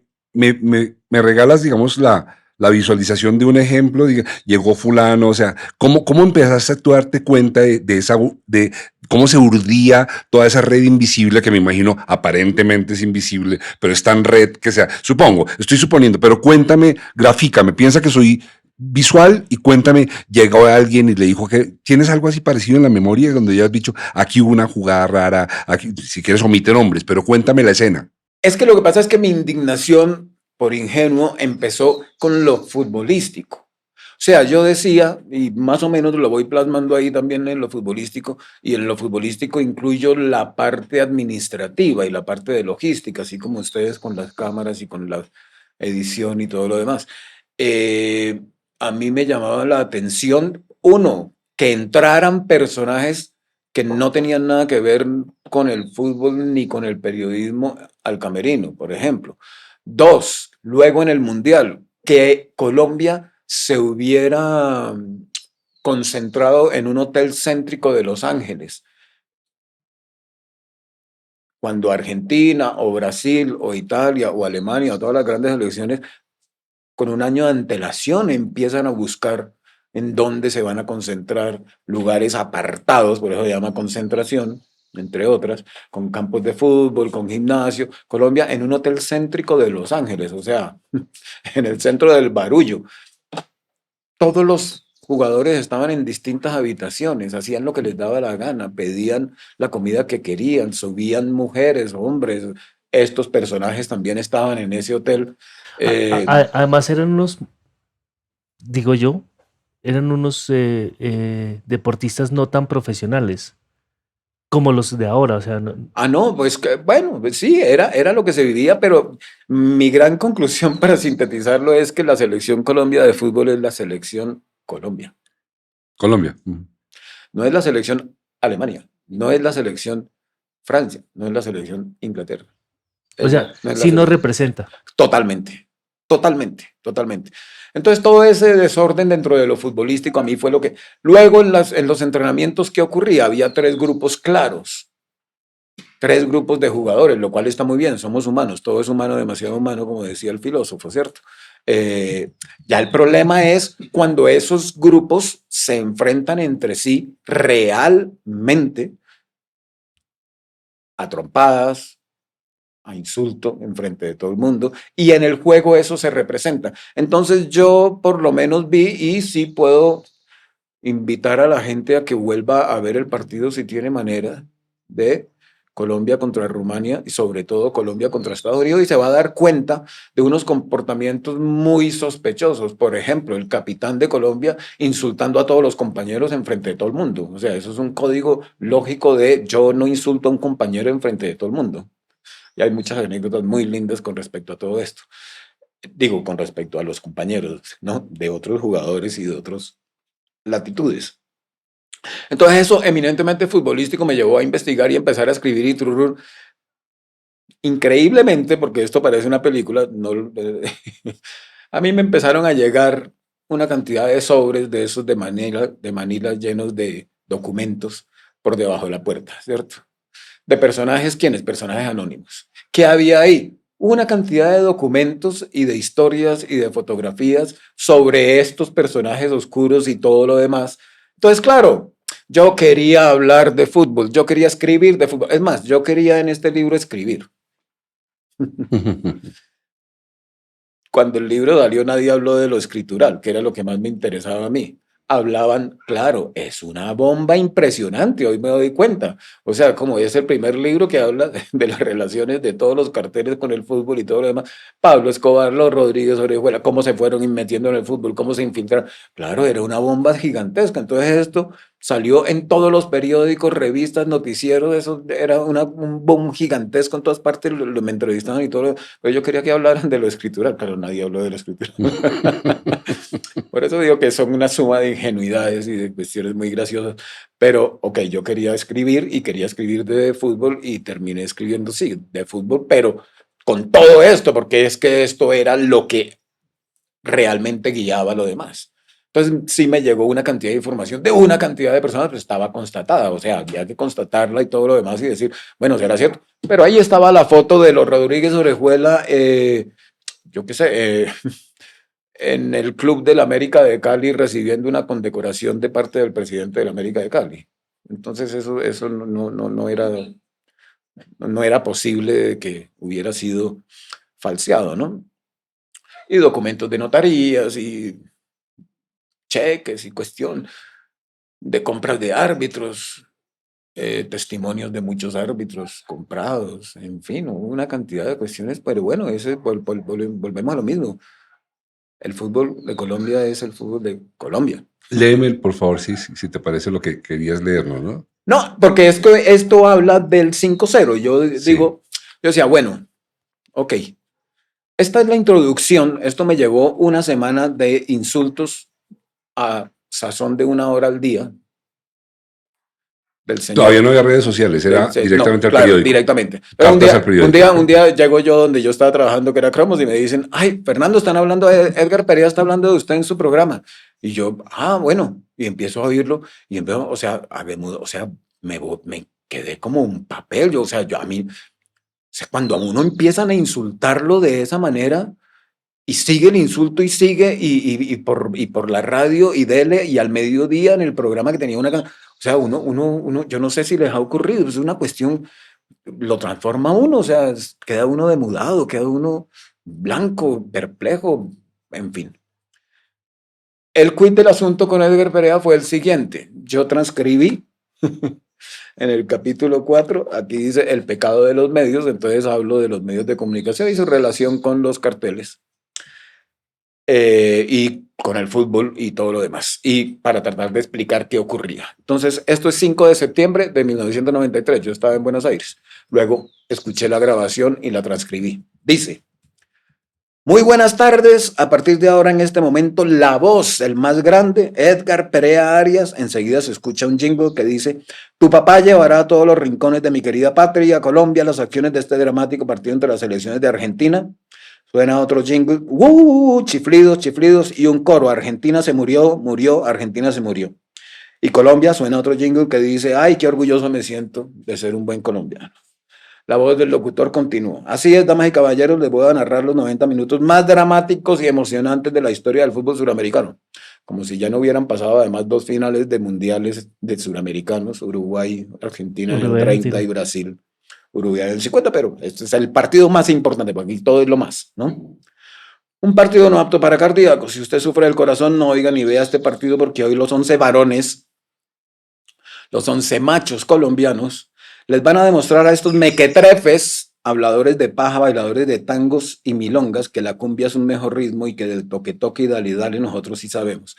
regalas, digamos, la visualización de un ejemplo. Llegó fulano, o sea, ¿cómo empezaste a tú darte cuenta de cómo se urdía toda esa red invisible que me imagino aparentemente es invisible, pero es tan red que sea, supongo, estoy suponiendo, pero cuéntame, grafícame, piensa que soy visual y cuéntame, llegó alguien y le dijo que tienes algo así parecido en la memoria donde ya has dicho, aquí hubo una jugada rara, aquí, si quieres omite nombres, pero cuéntame la escena. Es que lo que pasa es que mi indignación por ingenuo empezó con lo futbolístico. O sea, yo decía, y más o menos lo voy plasmando ahí también en lo futbolístico, y en lo futbolístico incluyo la parte administrativa y la parte de logística, así como ustedes con las cámaras y con la edición y todo lo demás. Eh, a mí me llamaba la atención, uno, que entraran personajes que no tenían nada que ver con el fútbol ni con el periodismo al camerino, por ejemplo. Dos, luego en el Mundial, que Colombia se hubiera concentrado en un hotel céntrico de Los Ángeles, cuando Argentina o Brasil o Italia o Alemania o todas las grandes selecciones con un año de antelación empiezan a buscar en dónde se van a concentrar, lugares apartados, por eso se llama concentración, entre otras, con campos de fútbol, con gimnasio. Colombia en un hotel céntrico de Los Ángeles, o sea, en el centro del barullo. Todos los jugadores estaban en distintas habitaciones, hacían lo que les daba la gana, pedían la comida que querían, subían mujeres, hombres. Estos personajes también estaban en ese hotel. Además eran unos, digo yo, eran unos deportistas no tan profesionales como los de ahora. O sea, No, pues bueno, pues sí, era lo que se vivía, pero mi gran conclusión para sintetizarlo es que la selección Colombia de fútbol es la selección Colombia. Colombia. No es la selección Alemania, no es la selección Francia, no es la selección Inglaterra. o sea, No es sí nos selección. representa. Totalmente, totalmente, totalmente. Entonces todo ese desorden dentro de lo futbolístico a mí fue lo que... Luego en los entrenamientos, ¿qué ocurría? Había tres grupos claros. Tres grupos de jugadores, lo cual está muy bien, somos humanos, todo es humano, demasiado humano, como decía el filósofo, ¿cierto? Ya el problema es cuando esos grupos se enfrentan entre sí realmente a trompadas, a insulto en frente de todo el mundo, y en el juego eso se representa. Entonces yo por lo menos vi y sí puedo invitar a la gente a que vuelva a ver el partido si tiene manera de Colombia contra Rumania y sobre todo Colombia contra Estados Unidos y se va a dar cuenta de unos comportamientos muy sospechosos. Por ejemplo, el capitán de Colombia insultando a todos los compañeros en frente de todo el mundo. O sea, eso es un código lógico de yo no insulto a un compañero en frente de todo el mundo. Y hay muchas anécdotas muy lindas con respecto a todo esto. Digo, con respecto a los compañeros, ¿no? De otros jugadores y de otras latitudes. Entonces eso eminentemente futbolístico me llevó a investigar y empezar a escribir y trurur. Increíblemente, porque esto parece una película, no, a mí me empezaron a llegar una cantidad de sobres de esos de Manila llenos de documentos por debajo de la puerta, ¿cierto? De personajes, ¿quiénes? Personajes anónimos. ¿Qué había ahí? Una cantidad de documentos y de historias y de fotografías sobre estos personajes oscuros y todo lo demás. Entonces, claro, yo quería hablar de fútbol, yo quería escribir de fútbol. Es más, yo quería en este libro escribir. Cuando el libro salió, nadie habló de lo escritural, que era lo que más me interesaba a mí. Hablaban, claro, es una bomba impresionante, hoy me doy cuenta. O sea, como es el primer libro que habla de las relaciones de todos los carteles con el fútbol y todo lo demás. Pablo Escobar, los Rodríguez Orejuela, cómo se fueron metiendo en el fútbol, cómo se infiltraron. Claro, era una bomba gigantesca. Entonces esto salió en todos los periódicos, revistas, noticieros, eso era un boom gigantesco en todas partes, me entrevistaban y todo, pero yo quería que hablaran de lo escritural, pero nadie habló de lo escritural. Por eso digo que son una suma de ingenuidades y de cuestiones muy graciosas, pero ok, yo quería escribir y quería escribir de fútbol y terminé escribiendo, sí, de fútbol, pero con todo esto, porque es que esto era lo que realmente guiaba lo demás. Entonces sí me llegó una cantidad de información de una cantidad de personas, pues estaba constatada, o sea, había que constatarla y todo lo demás y decir, bueno, será cierto. Pero ahí estaba la foto de los Rodríguez Orejuela, yo qué sé, en el Club del América de Cali recibiendo una condecoración de parte del presidente del América de Cali. Entonces eso no era posible que hubiera sido falseado, ¿no? Y documentos de notarías y cheques y cuestión de compras de árbitros, testimonios de muchos árbitros comprados, en fin, hubo una cantidad de cuestiones, pero bueno, volvemos a lo mismo. El fútbol de Colombia es el fútbol de Colombia. Léeme, por favor, si te parece lo que querías leernos, ¿no? No, porque esto habla del 5-0. Yo digo, yo decía, bueno, ok, esta es la introducción, esto me llevó una semana de insultos a sazón de 1 hora al día del señor. Todavía no había redes sociales, era directamente no, al claro, periódico. directamente. Pero un día llego yo donde yo estaba trabajando, que era Cromos, y me dicen, ay, Fernando, están hablando de Edgar Perea, está hablando de usted en su programa. Y yo, bueno, y empiezo a oírlo, y empiezo, o sea, me quedé como un papel, yo, o sea, a mí, o sea, cuando a uno empiezan a insultarlo de esa manera, y sigue el insulto y sigue, y por la radio, y dele, y al mediodía en el programa que tenía o sea, yo no sé si les ha ocurrido, es una cuestión, lo transforma uno, o sea, queda uno demudado, queda uno blanco, perplejo, en fin. El quid del asunto con Edgar Perea fue el siguiente, yo transcribí en el capítulo 4, aquí dice el pecado de los medios, entonces hablo de los medios de comunicación y su relación con los carteles. Y con el fútbol y todo lo demás, y para tratar de explicar qué ocurría. Entonces, esto es 5 de septiembre de 1993, yo estaba en Buenos Aires, luego escuché la grabación y la transcribí. Dice, muy buenas tardes, a partir de ahora en este momento, la voz, el más grande, Edgar Perea Arias, enseguida se escucha un jingle que dice, tu papá llevará a todos los rincones de mi querida patria, Colombia, las acciones de este dramático partido entre las selecciones de Argentina. Suena otro jingle, chiflidos, chiflidos y un coro, Argentina se murió, murió, Argentina se murió. Y Colombia suena otro jingle que dice, ay, qué orgulloso me siento de ser un buen colombiano. La voz del locutor continuó. Así es, damas y caballeros, les voy a narrar los 90 minutos más dramáticos y emocionantes de la historia del fútbol suramericano. Como si ya no hubieran pasado además 2 finales de mundiales de suramericanos, Uruguay, Argentina en el 30 y Brasil. Uruguay en el 50, pero este es el partido más importante, porque aquí todo es lo más, ¿no? Un partido no apto para cardíacos. Si usted sufre del corazón, no oiga ni vea este partido, porque hoy los 11 varones, los 11 machos colombianos, les van a demostrar a estos mequetrefes, habladores de paja, bailadores de tangos y milongas, que la cumbia es un mejor ritmo y que del toque y dale nosotros sí sabemos.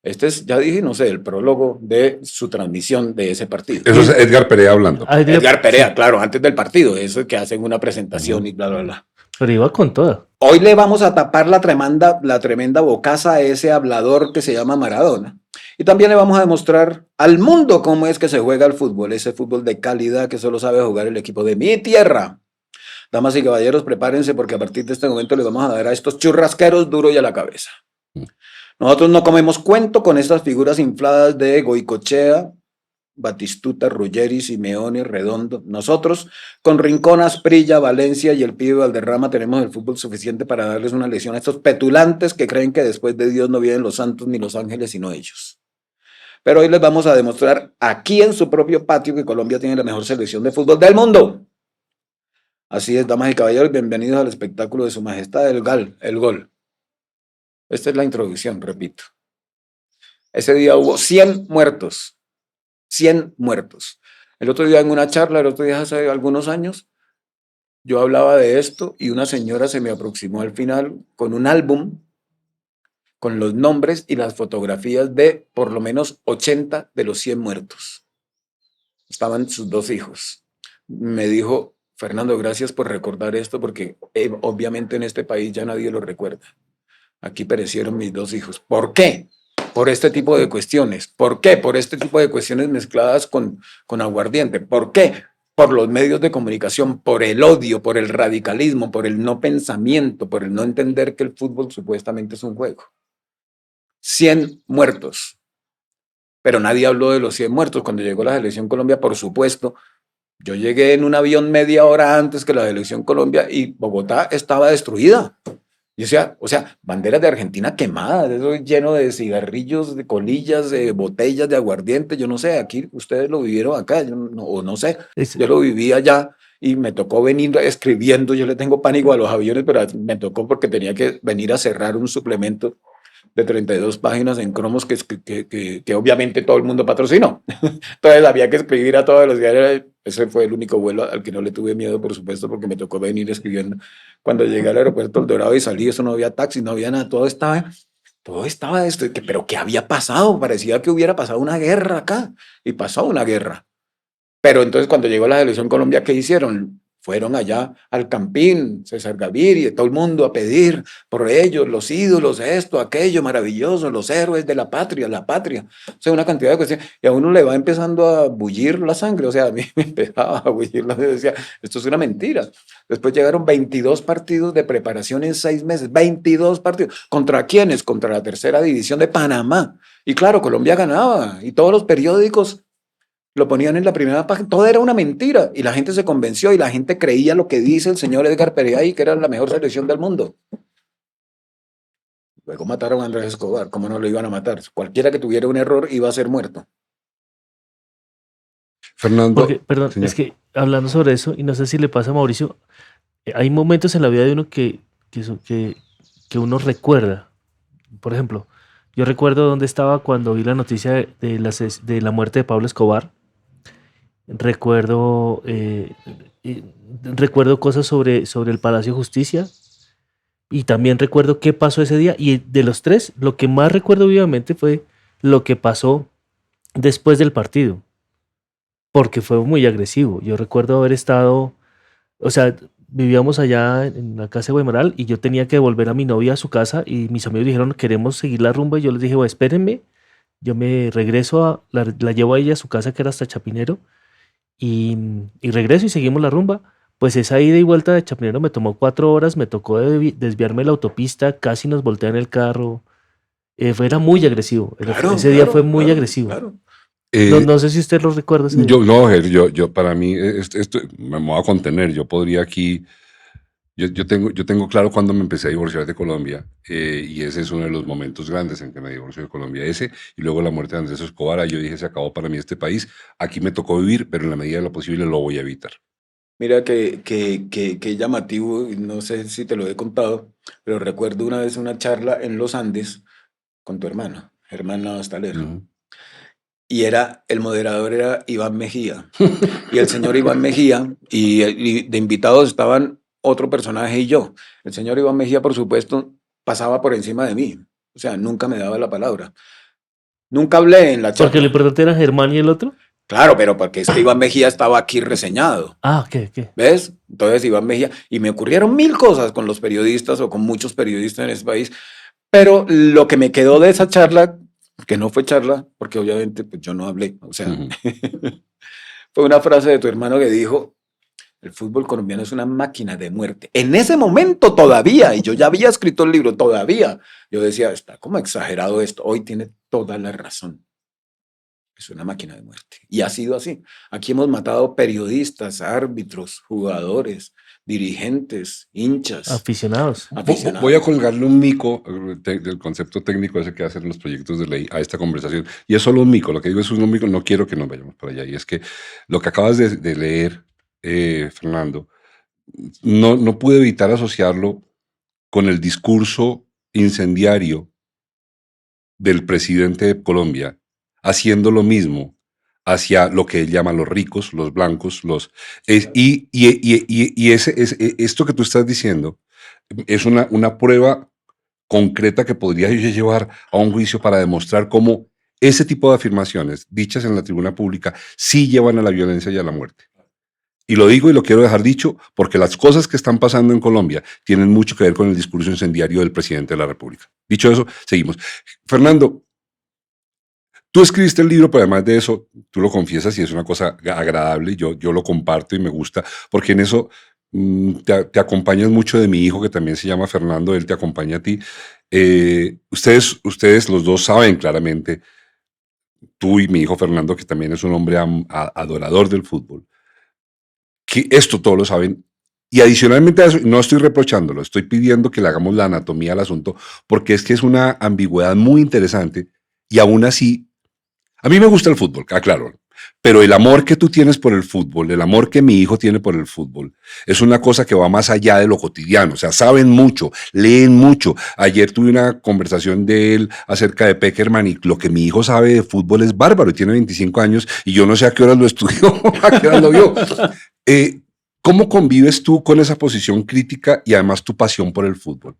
Este es, ya dije, no sé, el prólogo de su transmisión de ese partido. Eso es Edgar Perea hablando. Edgar Perea, claro, antes del partido, eso es que hacen una presentación y bla, bla, bla. Pero iba con toda. Hoy le vamos a tapar la tremenda bocaza a ese hablador que se llama Maradona. Y también le vamos a demostrar al mundo cómo es que se juega el fútbol, ese fútbol de calidad que solo sabe jugar el equipo de mi tierra. Damas y caballeros, prepárense porque a partir de este momento les vamos a dar a estos churrasqueros duro y a la cabeza. Nosotros no comemos cuento con estas figuras infladas de Goicochea, Batistuta, Ruggeri, Simeone, Redondo. Nosotros, con Rincón, Asprilla, Valencia y el pibe Valderrama, tenemos el fútbol suficiente para darles una lección a estos petulantes que creen que después de Dios no vienen los santos ni los ángeles, sino ellos. Pero hoy les vamos a demostrar aquí en su propio patio que Colombia tiene la mejor selección de fútbol del mundo. Así es, damas y caballeros, bienvenidos al espectáculo de su majestad, el gol. Esta es la introducción, repito. Ese día hubo 100 muertos. 100 muertos. El otro día en una charla, el otro día hace algunos años, yo hablaba de esto y una señora se me aproximó al final con un álbum con los nombres y las fotografías de por lo menos 80 de los 100 muertos. Estaban sus 2 hijos. Me dijo, Fernando, gracias por recordar esto porque obviamente en este país ya nadie lo recuerda. Aquí perecieron mis 2 hijos. ¿Por qué? Por este tipo de cuestiones. ¿Por qué? Por este tipo de cuestiones mezcladas con aguardiente. ¿Por qué? Por los medios de comunicación, por el odio, por el radicalismo, por el no pensamiento, por el no entender que el fútbol supuestamente es un juego. 100 muertos. Pero nadie habló de los 100 muertos. Cuando llegó la Selección Colombia, por supuesto, yo llegué en un avión media hora antes que la Selección Colombia y Bogotá estaba destruida. Y o sea, banderas de Argentina quemadas, eso lleno de cigarrillos, de colillas, de botellas de aguardiente, yo no sé, aquí ustedes lo vivieron acá, yo no, o no sé, yo lo viví allá y me tocó venir escribiendo, yo le tengo pánico a los aviones, pero me tocó porque tenía que venir a cerrar un suplemento de 32 páginas en cromos que obviamente todo el mundo patrocinó. Entonces había que escribir a todos los diarios. Ese fue el único vuelo al que no le tuve miedo, por supuesto, porque me tocó venir escribiendo. Cuando llegué al aeropuerto El Dorado y salí, eso no había taxi, no había nada, todo estaba esto. Pero ¿qué había pasado? Parecía que hubiera pasado una guerra acá, y pasó una guerra. Pero entonces cuando llegó la Selección Colombia, ¿qué hicieron? Fueron allá al Campín, César Gaviria, todo el mundo a pedir por ellos, los ídolos, esto, aquello, maravilloso, los héroes de la patria, la patria. O sea, una cantidad de cuestiones. Y a uno le va empezando a bullir la sangre. O sea, a mí me empezaba a bullir la sangre. Decía, esto es una mentira. Después llegaron 22 partidos de preparación en 6 meses. 22 partidos. ¿Contra quiénes? Contra la tercera división de Panamá. Y claro, Colombia ganaba. Y todos los periódicos lo ponían en la primera página, todo era una mentira y la gente se convenció y la gente creía lo que dice el señor Edgar Pereira, que era la mejor selección del mundo. Luego mataron a Andrés Escobar, ¿cómo no lo iban a matar? Cualquiera que tuviera un error iba a ser muerto. Fernando, Porque, perdón, señor. es que hablando sobre eso, y no sé si le pasa a Mauricio, hay momentos en la vida de uno que uno recuerda. Por ejemplo, yo recuerdo dónde estaba cuando vi la noticia de la muerte de Pablo Escobar. Recuerdo, recuerdo cosas sobre el Palacio de Justicia y también recuerdo qué pasó ese día. Y de los 3, lo que más recuerdo vivamente fue lo que pasó después del partido, porque fue muy agresivo. Yo recuerdo haber estado, o sea, vivíamos allá en la casa de Guaymaral y yo tenía que devolver a mi novia a su casa y mis amigos dijeron, queremos seguir la rumba y yo les dije, bueno, espérenme, yo me regreso, la llevo a ella a su casa que era hasta Chapinero. Y regreso y seguimos la rumba. Pues esa ida y vuelta de Chapinero me tomó 4 horas, me tocó desviarme la autopista, casi nos voltean el carro. Era muy agresivo. Claro, Ese día fue muy agresivo. Claro. No sé si usted lo recuerda ese día. Yo, para mí, esto, me voy a contener. Yo podría aquí, yo tengo claro cuando me empecé a divorciar de Colombia, y ese es uno de los momentos grandes en que me divorcio de Colombia. Ese, y luego la muerte de Andrés Escobar, yo dije, se acabó para mí este país. Aquí me tocó vivir, pero en la medida de lo posible lo voy a evitar. Mira que llamativo, y no sé si te lo he contado, pero recuerdo una vez una charla en los Andes con tu hermano, Germán Navastaler. Y el moderador era Iván Mejía. Y el señor Iván Mejía, y de invitados estaban otro personaje y yo. El señor Iván Mejía, por supuesto, pasaba por encima de mí. O sea, nunca me daba la palabra. Nunca hablé en la charla. Porque lo importante era Germán y el otro. Claro, pero porque es que Iván Mejía estaba aquí reseñado. Ah, ¿qué? ¿Ves? Entonces Iván Mejía, y me ocurrieron 1000 cosas con los periodistas o con muchos periodistas en este país, pero lo que me quedó de esa charla, que no fue charla, porque obviamente pues, yo no hablé, o sea, fue una frase de tu hermano que dijo, el fútbol colombiano es una máquina de muerte. En ese momento todavía, y yo ya había escrito el libro, todavía, yo decía, está como exagerado esto, hoy tiene toda la razón. Es una máquina de muerte. Y ha sido así. Aquí hemos matado periodistas, árbitros, jugadores, dirigentes, hinchas. Aficionados. Voy a colgarle un mico del concepto técnico ese que hacen los proyectos de ley a esta conversación. Y es solo un mico. Lo que digo es un mico. No quiero que nos vayamos para allá. Y es que lo que acabas de leer, Fernando, no pude evitar asociarlo con el discurso incendiario del presidente de Colombia, haciendo lo mismo hacia lo que él llama los ricos, los blancos, esto que tú estás diciendo es una prueba concreta que podría llevar a un juicio para demostrar cómo ese tipo de afirmaciones dichas en la tribuna pública sí llevan a la violencia y a la muerte. Y lo digo y lo quiero dejar dicho porque las cosas que están pasando en Colombia tienen mucho que ver con el discurso incendiario del presidente de la República. Dicho eso, seguimos. Fernando, tú escribiste el libro, pero además de eso, tú lo confiesas y es una cosa agradable. Yo lo comparto y me gusta, porque en eso te acompañas mucho de mi hijo, que también se llama Fernando, él te acompaña a ti. Ustedes los dos saben claramente, tú y mi hijo Fernando, que también es un hombre adorador del fútbol, que esto todos lo saben. Y adicionalmente a eso, no estoy reprochándolo, estoy pidiendo que le hagamos la anatomía al asunto, porque es que es una ambigüedad muy interesante y aún así a mí me gusta el fútbol, claro, pero el amor que tú tienes por el fútbol, el amor que mi hijo tiene por el fútbol, es una cosa que va más allá de lo cotidiano. O sea, saben mucho, leen mucho. Ayer tuve una conversación de él acerca de Pekerman y lo que mi hijo sabe de fútbol es bárbaro y tiene 25 años y yo no sé a qué horas lo estudió, a qué horas lo vio. ¿Cómo convives tú con esa posición crítica y además tu pasión por el fútbol?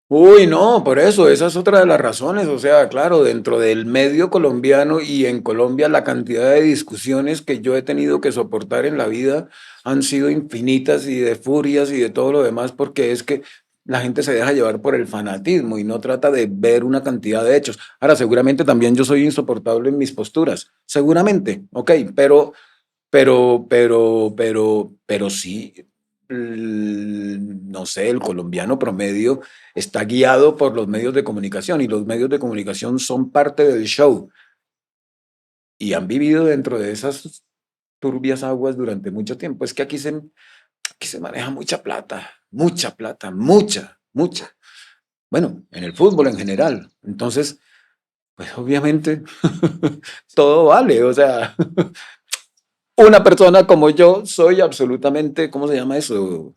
Uy, no, por eso, esa es otra de las razones. O sea, claro, dentro del medio colombiano y en Colombia la cantidad de discusiones que yo he tenido que soportar en la vida han sido infinitas y de furias y de todo lo demás, porque es que la gente se deja llevar por el fanatismo y no trata de ver una cantidad de hechos. Ahora, seguramente también yo soy insoportable en mis posturas, seguramente, ok, pero sí, no sé, el colombiano promedio está guiado por los medios de comunicación y los medios de comunicación son parte del show y han vivido dentro de esas turbias aguas durante mucho tiempo. Es que aquí se maneja mucha plata, mucha plata, mucha, mucha. Bueno, en el fútbol en general. Entonces, pues obviamente todo vale, o sea, una persona como yo soy absolutamente, ¿cómo se llama eso?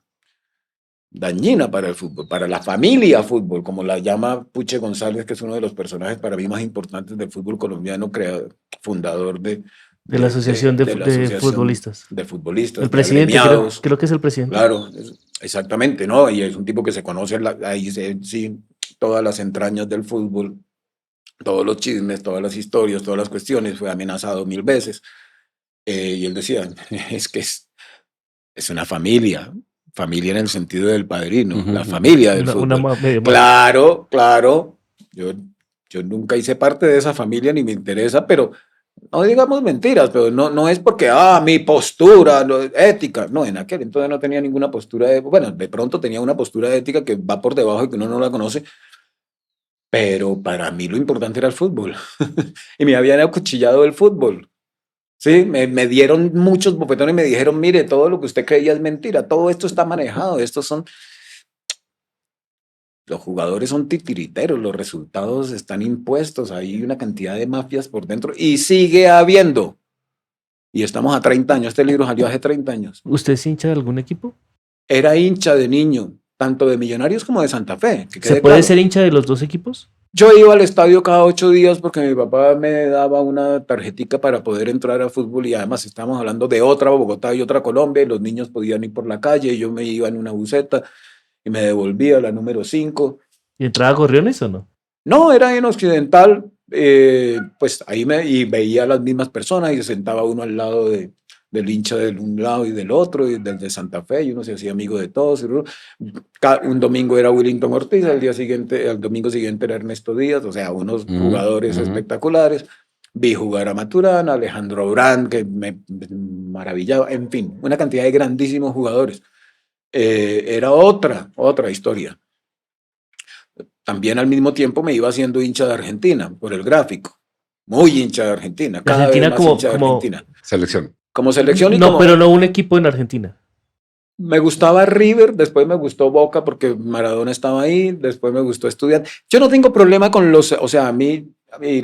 Dañina para el fútbol, para la familia fútbol, como la llama Puche González, que es uno de los personajes para mí más importantes del fútbol colombiano, creador, fundador De la Asociación de la de Asociación Futbolistas. de Futbolistas, El de presidente, agremiados. creo que es el presidente. Claro, exactamente, ¿no? Y es un tipo que se conoce ahí sí, todas las entrañas del fútbol, todos los chismes, todas las historias, todas las cuestiones, fue amenazado 1000 veces. Y él decía, es que es una familia, familia en el sentido del padrino, la familia del fútbol. Medio Claro, claro, yo nunca hice parte de esa familia ni me interesa, pero no digamos mentiras, pero no es porque, mi postura ética, no, en aquel entonces no tenía ninguna postura, bueno, de pronto tenía una postura ética que va por debajo y que uno no la conoce, pero para mí lo importante era el fútbol y me habían acuchillado el fútbol. Sí, me dieron muchos bofetones y me dijeron, mire, todo lo que usted creía es mentira, todo esto está manejado, los jugadores son titiriteros, los resultados están impuestos, hay una cantidad de mafias por dentro y sigue habiendo. Y estamos a 30 años, este libro salió hace 30 años. ¿Usted es hincha de algún equipo? Era hincha de niño, tanto de Millonarios como de Santa Fe. ¿Se puede ser hincha de los dos equipos? Yo iba al estadio cada 8 días porque mi papá me daba una tarjetica para poder entrar a fútbol y además estamos hablando de otra Bogotá y otra Colombia y los niños podían ir por la calle y yo me iba en una buseta y me devolvía la número 5. ¿Y entraba a Gorriones o no? No, era en Occidental, pues ahí y veía a las mismas personas y se sentaba uno al lado del hincha de un lado y del otro, y del de Santa Fe, y uno se hacía amigo de todos. Un domingo era Willington Ortiz, el domingo siguiente era Ernesto Díaz, o sea, unos jugadores espectaculares. Vi jugar a Maturana, Alejandro Brand, que me maravillaba, en fin, una cantidad de grandísimos jugadores. Era otra historia. También al mismo tiempo me iba haciendo hincha de Argentina por el gráfico. Muy hincha de Argentina. Cada Argentina vez más hincha de Argentina. Selección. Como selección y no, pero no un equipo en Argentina. Me gustaba River, después me gustó Boca porque Maradona estaba ahí, después me gustó Estudiantes. Yo no tengo problema con o sea, a mí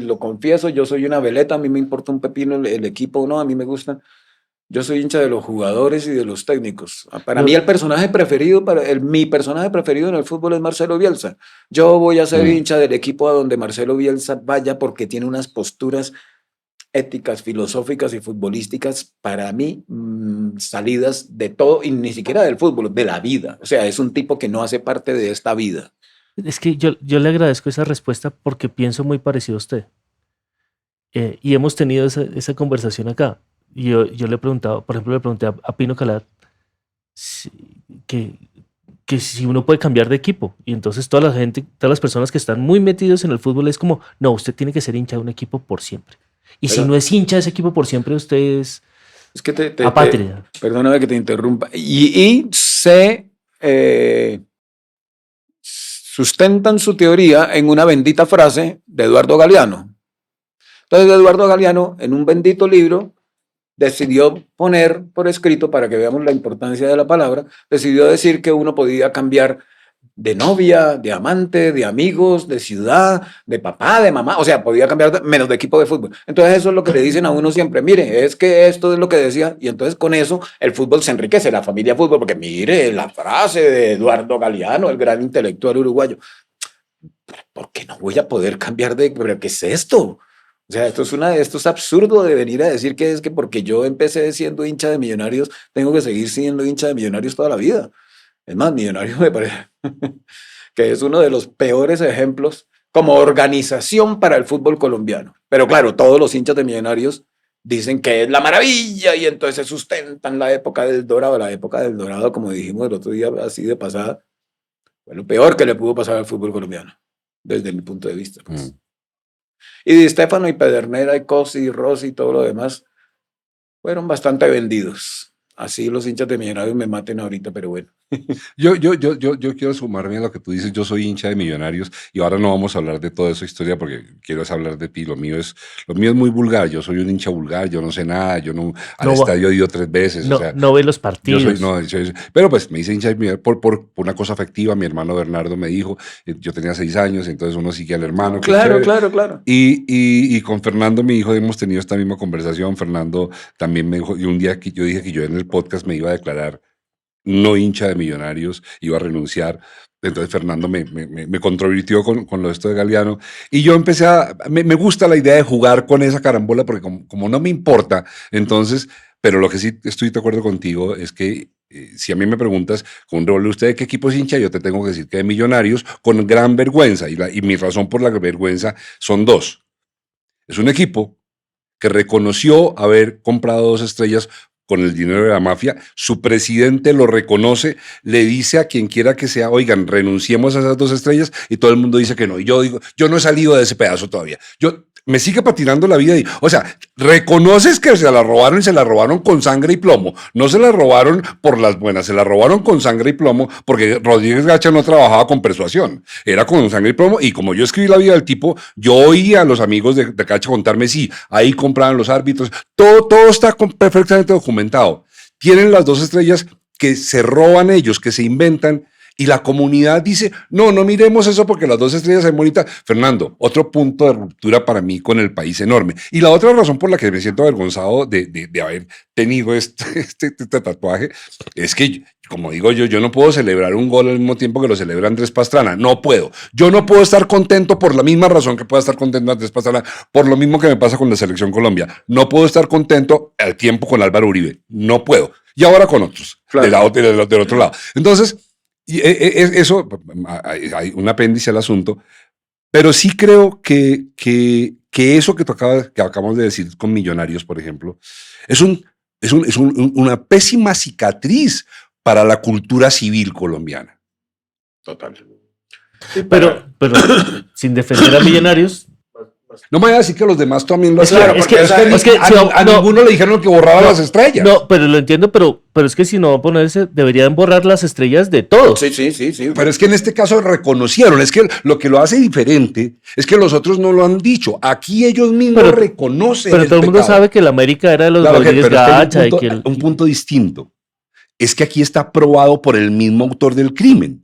lo confieso, yo soy una veleta, a mí me importa un pepino el equipo, no, a mí me gustan. Yo soy hincha de los jugadores y de los técnicos. Para mí el personaje preferido, mi personaje preferido en el fútbol es Marcelo Bielsa. Yo voy a ser hincha del equipo a donde Marcelo Bielsa vaya porque tiene unas posturas éticas, filosóficas y futbolísticas para mí salidas de todo y ni siquiera del fútbol, de la vida. O sea, es un tipo que no hace parte de esta vida. Es que yo le agradezco esa respuesta porque pienso muy parecido a usted. Y hemos tenido esa conversación acá. Y yo le he preguntado, por ejemplo, le pregunté a Pino Calat si- que, que si uno puede cambiar de equipo. Y entonces toda la gente, todas las personas que están muy metidos en el fútbol es como, no, usted tiene que ser hincha de un equipo por siempre. Y si Pero no es hincha de ese equipo por siempre, usted es es que apátrida. perdóname que te interrumpa. Y se sustentan su teoría en una bendita frase de Eduardo Galeano. Entonces Eduardo Galeano, en un bendito libro, decidió poner por escrito, para que veamos la importancia de la palabra, decidió decir que uno podía cambiar de novia, de amante, de amigos, de ciudad, de papá, de mamá, o sea, podía cambiar menos de equipo de fútbol. Entonces eso es lo que le dicen a uno siempre, mire, es que esto es lo que decía, y entonces con eso el fútbol se enriquece, la familia fútbol, porque mire la frase de Eduardo Galeano, el gran intelectual uruguayo, ¿por qué no voy a poder cambiar de, pero qué es esto? O sea, esto es absurdo de venir a decir que es que porque yo empecé siendo hincha de Millonarios, tengo que seguir siendo hincha de Millonarios toda la vida. Es más, Millonarios me parece que es uno de los peores ejemplos como organización para el fútbol colombiano. Pero claro, todos los hinchas de Millonarios dicen que es la maravilla y entonces se sustentan la época del Dorado. La época del Dorado, como dijimos el otro día, así de pasada, fue lo peor que le pudo pasar al fútbol colombiano, desde mi punto de vista. Pues. Mm. Y Di Stéfano y Pedernera y Cosi y Rossi y todo lo demás fueron bastante vendidos. Así los hinchas de Millonarios me maten ahorita, pero bueno. Yo quiero sumarme a lo que tú dices. Yo soy hincha de Millonarios y ahora no vamos a hablar de toda esa historia porque quiero hablar de ti. Lo mío es muy vulgar. Yo soy un hincha vulgar. Yo no sé nada. Yo no al No, estadio he ido 3 veces. no, O sea, no ve los yo soy, partidos. no, pero pues me hice hincha de Millonarios por una cosa afectiva. Mi hermano Bernardo me dijo, yo tenía 6 años, entonces uno sigue al hermano. Qué Claro, chévere. claro, claro. Y con Fernando, mi hijo, hemos tenido esta misma conversación. Fernando también me dijo, y un día que yo dije que yo en el podcast me iba a declarar no hincha de Millonarios, iba a renunciar. Entonces Fernando me controvirtió con lo de esto de Galeano. Y yo empecé me gusta la idea de jugar con esa carambola porque como no me importa, entonces, pero lo que sí estoy de acuerdo contigo es que si a mí me preguntas, con rol usted de qué equipo es hincha, yo te tengo que decir que de Millonarios, con gran vergüenza. Y mi razón por la vergüenza son dos. Es un equipo que reconoció haber comprado 2 estrellas con el dinero de la mafia, su presidente lo reconoce, le dice a quien quiera que sea, oigan, renunciemos a esas 2 estrellas, y todo el mundo dice que no. Y yo digo, yo no he salido de ese pedazo todavía. Me sigue patinando la vida. O sea, reconoces que se la robaron y se la robaron con sangre y plomo. No se la robaron por las buenas, se la robaron con sangre y plomo porque Rodríguez Gacha no trabajaba con persuasión. Era con sangre y plomo. Y como yo escribí la vida del tipo, yo oía a los amigos de Gacha contarme, sí, ahí compraban los árbitros. Todo está perfectamente documentado. Tienen las 2 estrellas que se roban ellos, que se inventan. Y la comunidad dice, no miremos eso porque las 2 estrellas son bonitas. Fernando, otro punto de ruptura para mí con el país enorme. Y la otra razón por la que me siento avergonzado de haber tenido este tatuaje es que, como digo yo no puedo celebrar un gol al mismo tiempo que lo celebra Andrés Pastrana. No puedo. Yo no puedo estar contento por la misma razón que pueda estar contento Andrés Pastrana, por lo mismo que me pasa con la Selección Colombia. No puedo estar contento al tiempo con Álvaro Uribe. No puedo. Y ahora con otros, Claro. del otro lado. Entonces, y eso, hay un apéndice al asunto, pero sí creo que eso que acabamos de decir con Millonarios, por ejemplo, es una pésima cicatriz para la cultura civil colombiana. Total. Pero sin defender a Millonarios. No me vaya a decir que los demás también lo Es que- hacían. es que- porque es que a si no- no- ninguno le dijeron que borraba las estrellas. No, pero lo entiendo, pero es que si no va a ponerse, deberían borrar las estrellas de todos. Sí. Pero es que en este caso reconocieron, es que lo que lo hace diferente es que los otros no lo han dicho. Aquí ellos mismos Pero- reconocen. Pero el todo el mundo pecado. sabe que el América era de los Claro, Rodríguez pero es que hay Gacha. Y que un punto distinto. Es que aquí está probado por el mismo autor del crimen.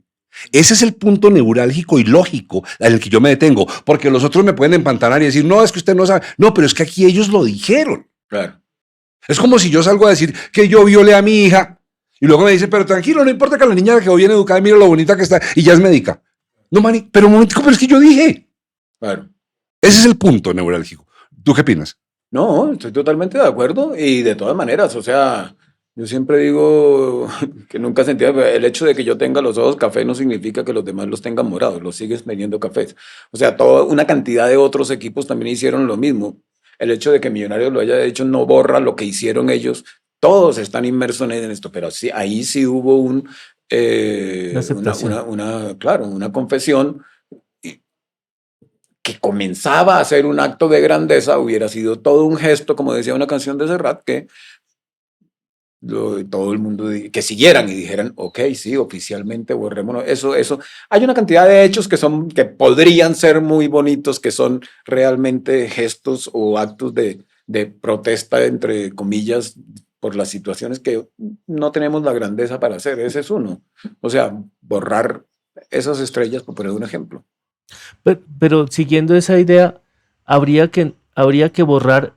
Ese es el punto neurálgico y lógico en el que yo me detengo, porque los otros me pueden empantanar y decir, no, es que usted no sabe. No, pero es que aquí ellos lo dijeron. Claro. Es como si yo salgo a decir que yo violé a mi hija y luego me dicen, pero tranquilo, no importa que la niña quedó bien educada, mira lo bonita que está y ya es médica. No, mani, pero un momentico, pero es que yo dije. Claro. Ese es el punto neurálgico. ¿Tú qué opinas? No, estoy totalmente de acuerdo y de todas maneras, o sea, Yo siempre digo que nunca sentí el hecho de que yo tenga los ojos café no significa que los demás los tengan morados, los sigues teniendo cafés. O sea, toda una cantidad de otros equipos también hicieron lo mismo. El hecho de que Millonarios lo haya hecho no borra lo que hicieron ellos. Todos están inmersos en esto, pero sí, ahí sí hubo La aceptación. claro, una confesión y- que comenzaba a ser un acto de grandeza, hubiera sido todo un gesto, como decía una canción de Serrat, que todo el mundo que siguieran y dijeran, ok, sí, oficialmente borrémonos. Eso. Hay una cantidad de hechos que podrían ser muy bonitos, que son realmente gestos o actos de protesta, entre comillas, por las situaciones que no tenemos la grandeza para hacer. Ese es uno. O sea, borrar esas estrellas, por poner un ejemplo. Pero siguiendo esa idea, habría que borrar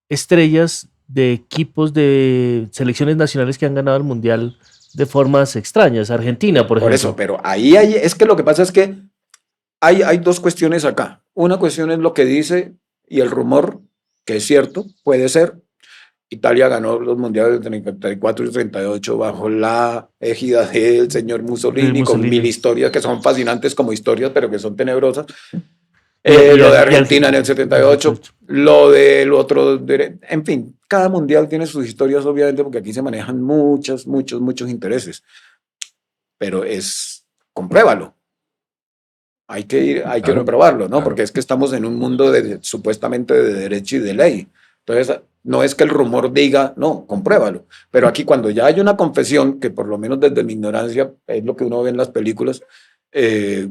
estrellas de equipos de selecciones nacionales que han ganado el Mundial de formas extrañas. Argentina, por Por eso, ejemplo. pero es que lo que pasa es que hay dos cuestiones acá. Una cuestión es lo que dice y el rumor, que es cierto, puede ser. Italia ganó los mundiales de 34 y 38 bajo la égida del señor De Mussolini, con mil Mussolini. historias que son fascinantes como historias, pero que son tenebrosas. Y, y, Lo de y Argentina en el el 78, 78. lo del otro, en fin, cada mundial tiene sus historias, obviamente, porque aquí se manejan muchos intereses, pero compruébalo. Hay que Claro, comprobarlo, ¿no? claro. Porque es que estamos en un mundo supuestamente de derecho y de ley. Entonces, no es que el rumor diga, no, compruébalo. Pero aquí cuando ya hay una confesión, que por lo menos desde mi ignorancia es lo que uno ve en las películas,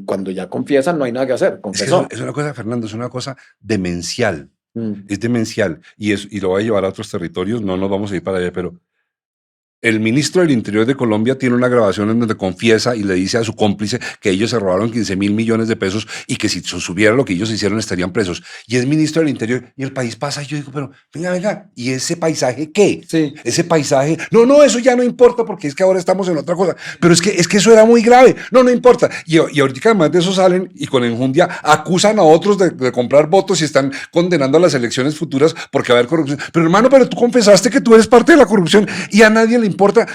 cuando ya confiesan no hay nada que hacer, Es que confesó. es una cosa, Fernando, es una cosa demencial. Mm. Es demencial. Y lo va a llevar a otros territorios. No nos vamos a ir para allá, pero el ministro del Interior de Colombia tiene una grabación en donde confiesa y le dice a su cómplice que ellos se robaron 15.000 millones de pesos y que si subiera lo que ellos hicieron estarían presos. Y es ministro del Interior y el país pasa y yo digo, pero venga, ¿y ese paisaje qué? Sí, Ese paisaje, no, eso ya no importa porque es que ahora estamos en otra cosa, pero es que eso era muy grave, no importa. Y ahorita además de eso salen y con enjundia acusan a otros de comprar votos y están condenando a las elecciones futuras porque va a haber corrupción. Pero hermano, pero tú confesaste que tú eres parte de la corrupción y a nadie le importa.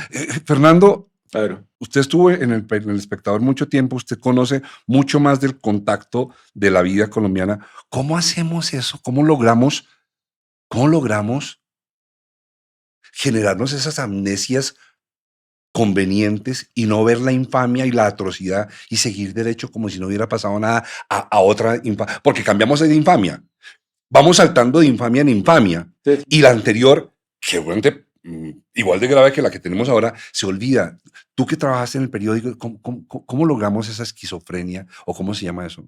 Fernando, claro. usted estuvo en el Espectador mucho tiempo, usted conoce mucho más del contacto de la vida colombiana. ¿Cómo hacemos eso? ¿Cómo logramos generarnos esas amnesias convenientes y no ver la infamia y la atrocidad y seguir derecho como si no hubiera pasado nada a otra infamia? Porque cambiamos de infamia. Vamos saltando de infamia en infamia. Sí. Y la anterior, que obviamente igual de grave que la que tenemos ahora, se olvida. Tú que trabajaste en el periódico, ¿cómo logramos esa esquizofrenia? ¿O cómo se llama eso?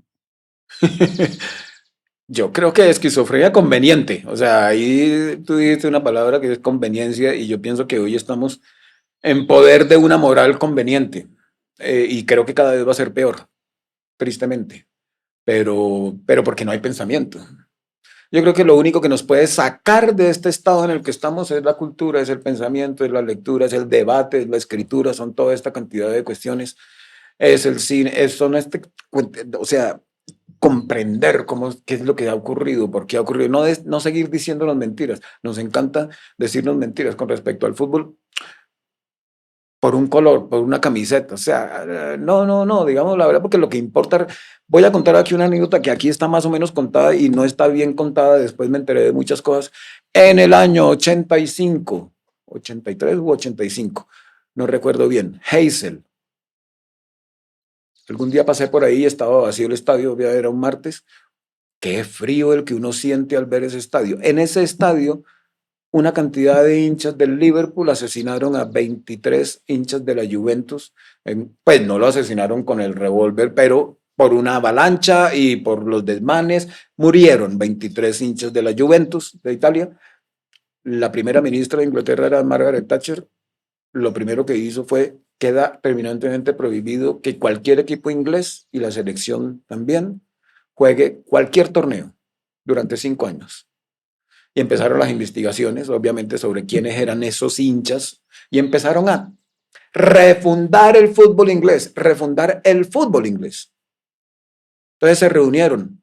Yo creo que esquizofrenia conveniente. O sea, ahí tú dijiste una palabra que es conveniencia y yo pienso que hoy estamos en poder de una moral conveniente. Y creo que cada vez va a ser peor, tristemente. Pero porque no hay pensamiento. Yo creo que lo único que nos puede sacar de este estado en el que estamos es la cultura, es el pensamiento, es la lectura, es el debate, es la escritura, son toda esta cantidad de cuestiones. Es el cine, o sea, comprender qué es lo que ha ocurrido, por qué ha ocurrido, no seguir diciéndonos mentiras. Nos encanta decirnos mentiras con respecto al fútbol por un color, por una camiseta. O sea, no, digamos la verdad, porque lo que importa, voy a contar aquí una anécdota que aquí está más o menos contada y no está bien contada, después me enteré de muchas cosas. En el año 85, 83 u 85, no recuerdo bien, Heysel. Algún día pasé por ahí, estaba vacío el estadio, era un martes. Qué frío el que uno siente al ver ese estadio. En ese estadio una cantidad de hinchas del Liverpool asesinaron a 23 hinchas de la Juventus. Pues no lo asesinaron con el revólver, pero por una avalancha y por los desmanes murieron 23 hinchas de la Juventus de Italia. La primera ministra de Inglaterra era Margaret Thatcher. Lo primero que hizo fue: queda terminantemente prohibido que cualquier equipo inglés, y la selección también, juegue cualquier torneo durante 5 años. Y empezaron las investigaciones, obviamente, sobre quiénes eran esos hinchas, y empezaron a refundar el fútbol inglés, refundar el fútbol inglés. Entonces se reunieron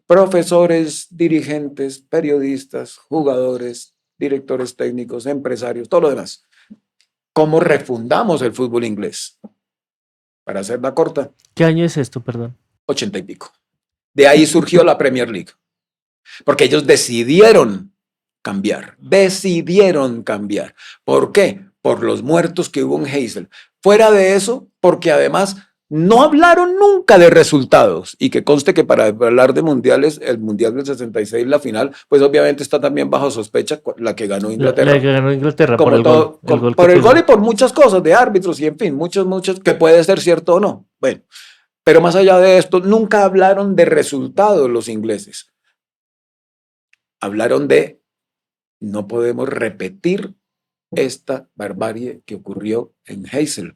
profesores, dirigentes, periodistas, jugadores, directores técnicos, empresarios, todo lo demás. ¿Cómo refundamos el fútbol inglés? Para hacerla corta, ¿Qué año es esto, perdón? 80 y pico. De ahí surgió la Premier League, porque ellos decidieron cambiar. ¿Por qué? Por los muertos que hubo en Heysel. Fuera de eso, porque además no hablaron nunca de resultados. Y que conste que para hablar de mundiales, el Mundial del 66, la final, pues obviamente está también bajo sospecha la que ganó Inglaterra. La que ganó Inglaterra Como por el todo, gol. por el gol y por muchas cosas de árbitros y en fin, muchos, que puede ser cierto o no. Bueno, pero más allá de esto, nunca hablaron de resultados los ingleses. Hablaron de no podemos repetir esta barbarie que ocurrió en Heysel.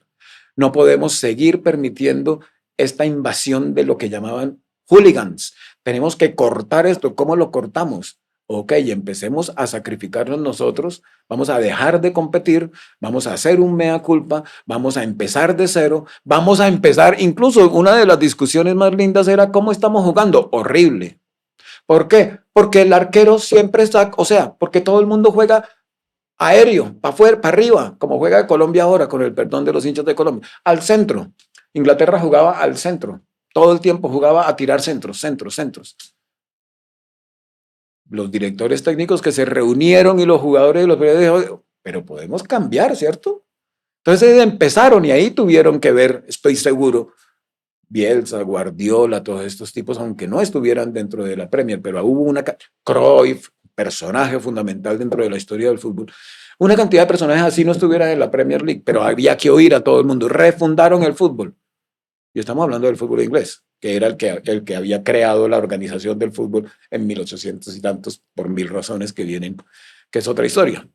No podemos seguir permitiendo esta invasión de lo que llamaban hooligans. Tenemos que cortar esto. ¿Cómo lo cortamos? Ok, empecemos a sacrificarnos nosotros, vamos a dejar de competir, vamos a hacer un mea culpa, vamos a empezar de cero, vamos a empezar, incluso una de las discusiones más lindas era cómo estamos jugando. Horrible. ¿Por qué? Porque el arquero siempre está, o sea, porque todo el mundo juega aéreo, para afuera, para arriba, como juega Colombia ahora, con el perdón de los hinchas de Colombia, al centro. Inglaterra jugaba al centro, todo el tiempo jugaba a tirar centros. Los directores técnicos que se reunieron y los jugadores y los periodistas, pero podemos cambiar, ¿cierto? Entonces empezaron y ahí tuvieron que ver, estoy seguro, Bielsa, Guardiola, todos estos tipos, aunque no estuvieran dentro de la Premier, pero hubo una... Cruyff, personaje fundamental dentro de la historia del fútbol. Una cantidad de personajes así no estuvieran en la Premier League, pero había que oír a todo el mundo. Refundaron el fútbol. Y estamos hablando del fútbol inglés, que era el que había creado la organización del fútbol en 1800 y tantos, por mil razones que vienen, que es otra historia.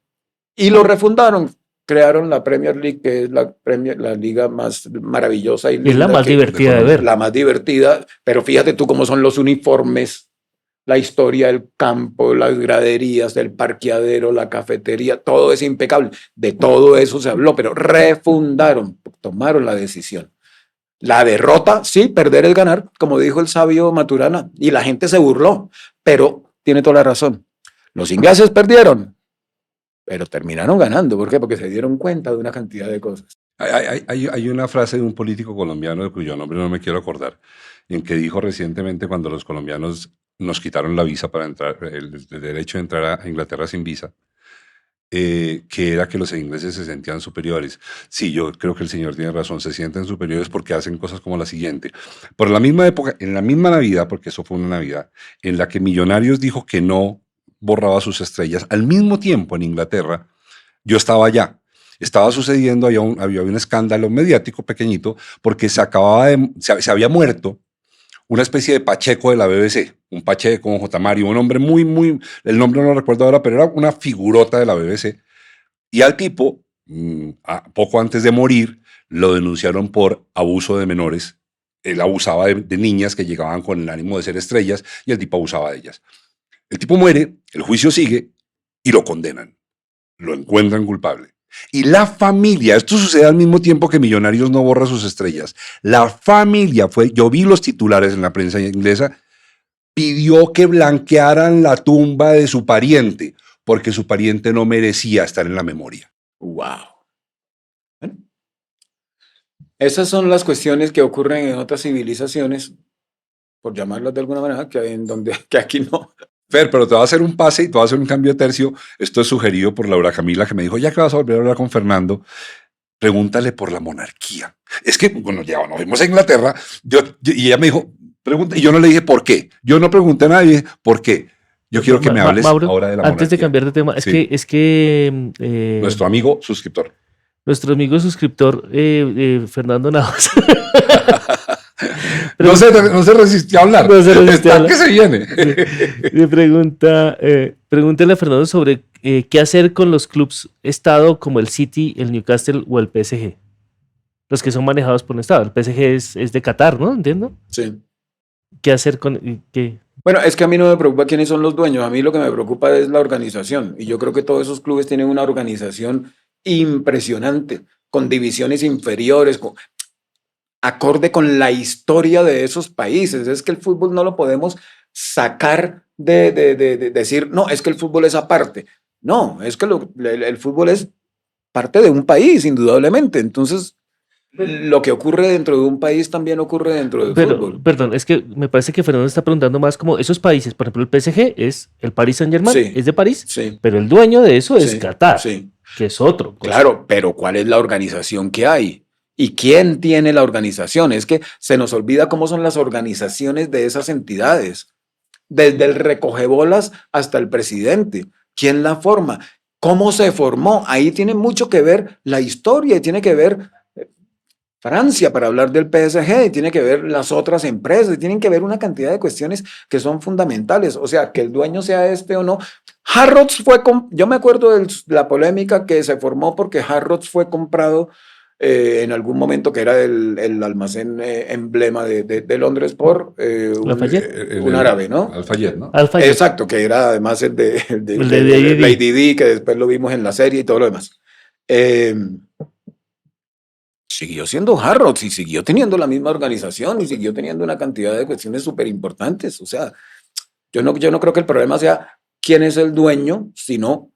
Y lo refundaron. Crearon la Premier League, que es la liga más maravillosa y linda. Es la más divertida de ver. La más divertida, pero fíjate tú cómo son los uniformes, la historia del campo, las graderías, el parqueadero, la cafetería, todo es impecable. De todo eso se habló, pero refundaron, tomaron la decisión. La derrota, sí, perder es ganar, como dijo el sabio Maturana, y la gente se burló, pero tiene toda la razón. Los ingleses perdieron, pero terminaron ganando. ¿Por qué? Porque se dieron cuenta de una cantidad de cosas. Hay una frase de un político colombiano de cuyo nombre no me quiero acordar, en que dijo recientemente cuando los colombianos nos quitaron la visa para entrar, el derecho de entrar a Inglaterra sin visa, que era que los ingleses se sentían superiores. Sí, yo creo que el señor tiene razón, se sienten superiores porque hacen cosas como la siguiente. Por la misma época, en la misma Navidad, porque eso fue una Navidad, en la que Millonarios dijo que no borraba sus estrellas, al mismo tiempo en Inglaterra, yo estaba allá. Estaba sucediendo, había un escándalo mediático pequeñito, porque se había muerto una especie de Pacheco de la BBC, un Pacheco con J. Mario, un hombre el nombre no lo recuerdo ahora, pero era una figurota de la BBC. Y al tipo, poco antes de morir, lo denunciaron por abuso de menores. Él abusaba de niñas que llegaban con el ánimo de ser estrellas y el tipo abusaba de ellas. El tipo muere, el juicio sigue y lo condenan. Lo encuentran culpable. Y la familia, esto sucede al mismo tiempo que Millonarios no borra sus estrellas. La familia yo vi los titulares en la prensa inglesa, pidió que blanquearan la tumba de su pariente, porque su pariente no merecía estar en la memoria. ¡Wow! Bueno, esas son las cuestiones que ocurren en otras civilizaciones, por llamarlas de alguna manera, que aquí no. Fer, pero te voy a hacer un pase y te voy a hacer un cambio de tercio. Esto es sugerido por Laura Camila, que me dijo, ya que vas a volver a hablar con Fernando, pregúntale por la monarquía. Es que, bueno, ya nos vimos en Inglaterra, y ella me dijo, pregunta, y yo no le dije por qué. Yo no pregunté a nadie por qué. Yo quiero que me hables Mauro, ahora de la monarquía. Antes de cambiar de tema, Sí. Nuestro amigo suscriptor. Nuestro amigo suscriptor, Fernando Navas. No se resistió a hablar. No se resistió a hablar. ¿Qué se viene? Le pregúntale a Fernando sobre qué hacer con los clubes Estado como el City, el Newcastle o el PSG. Los que son manejados por un Estado. El PSG es de Qatar, ¿no? ¿Entiendo? Sí. ¿Qué hacer con qué? Bueno, es que a mí no me preocupa quiénes son los dueños. A mí lo que me preocupa es la organización. Y yo creo que todos esos clubes tienen una organización impresionante, con divisiones inferiores, acorde con la historia de esos países. Es que el fútbol no lo podemos sacar de decir, no, es que el fútbol es aparte. No, es que el fútbol es parte de un país, indudablemente. Entonces, lo que ocurre dentro de un país también ocurre dentro del Pero, fútbol. perdón, es que me parece que Fernando está preguntando más como esos países, por ejemplo, el PSG es el Paris Saint-Germain, Sí, es de París, sí, pero el dueño de eso es sí, Qatar, sí. que es otro. Claro, pero ¿cuál es la organización que hay? ¿Y quién tiene la organización? Es que se nos olvida cómo son las organizaciones de esas entidades, desde el recogebolas hasta el presidente. ¿Quién la forma? ¿Cómo se formó? Ahí tiene mucho que ver la historia y tiene que ver Francia para hablar del PSG, y tiene que ver las otras empresas, y tienen que ver una cantidad de cuestiones que son fundamentales. O sea, que el dueño sea este o no. Harrods yo me acuerdo de la polémica que se formó porque Harrods fue comprado en algún momento, que era el almacén emblema de Londres por Lafayette, un árabe, ¿no? Al-Fayed, ¿no? Alfayet, Exacto, que era además el el de de D&D. Lady Di, que después lo vimos en la serie y todo lo demás. Eh, Siguió siendo Harrods y siguió teniendo la misma organización y siguió teniendo una cantidad de cuestiones súper importantes. O sea, yo no creo que el problema sea quién es el dueño, sino,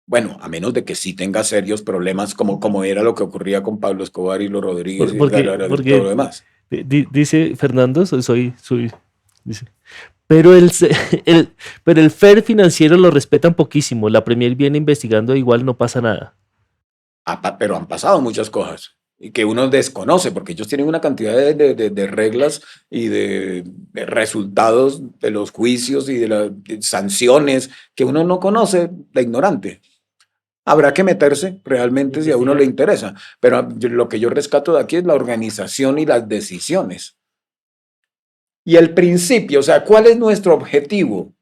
bueno, a menos de que sí tenga serios problemas como era lo que ocurría con Pablo Escobar y los Rodríguez y todo lo Porque demás. dice Fernando, dice, pero pero el fair financiero lo respetan poquísimo, la Premier viene investigando, igual no pasa nada. Pero han pasado muchas cosas y que uno desconoce, porque ellos tienen una cantidad de reglas y de resultados de los juicios y de las sanciones que uno no conoce de ignorante. Habrá que meterse realmente si a uno le interesa, pero lo que yo rescato de aquí es la organización y las decisiones. Y el principio, o sea, ¿cuál es nuestro objetivo?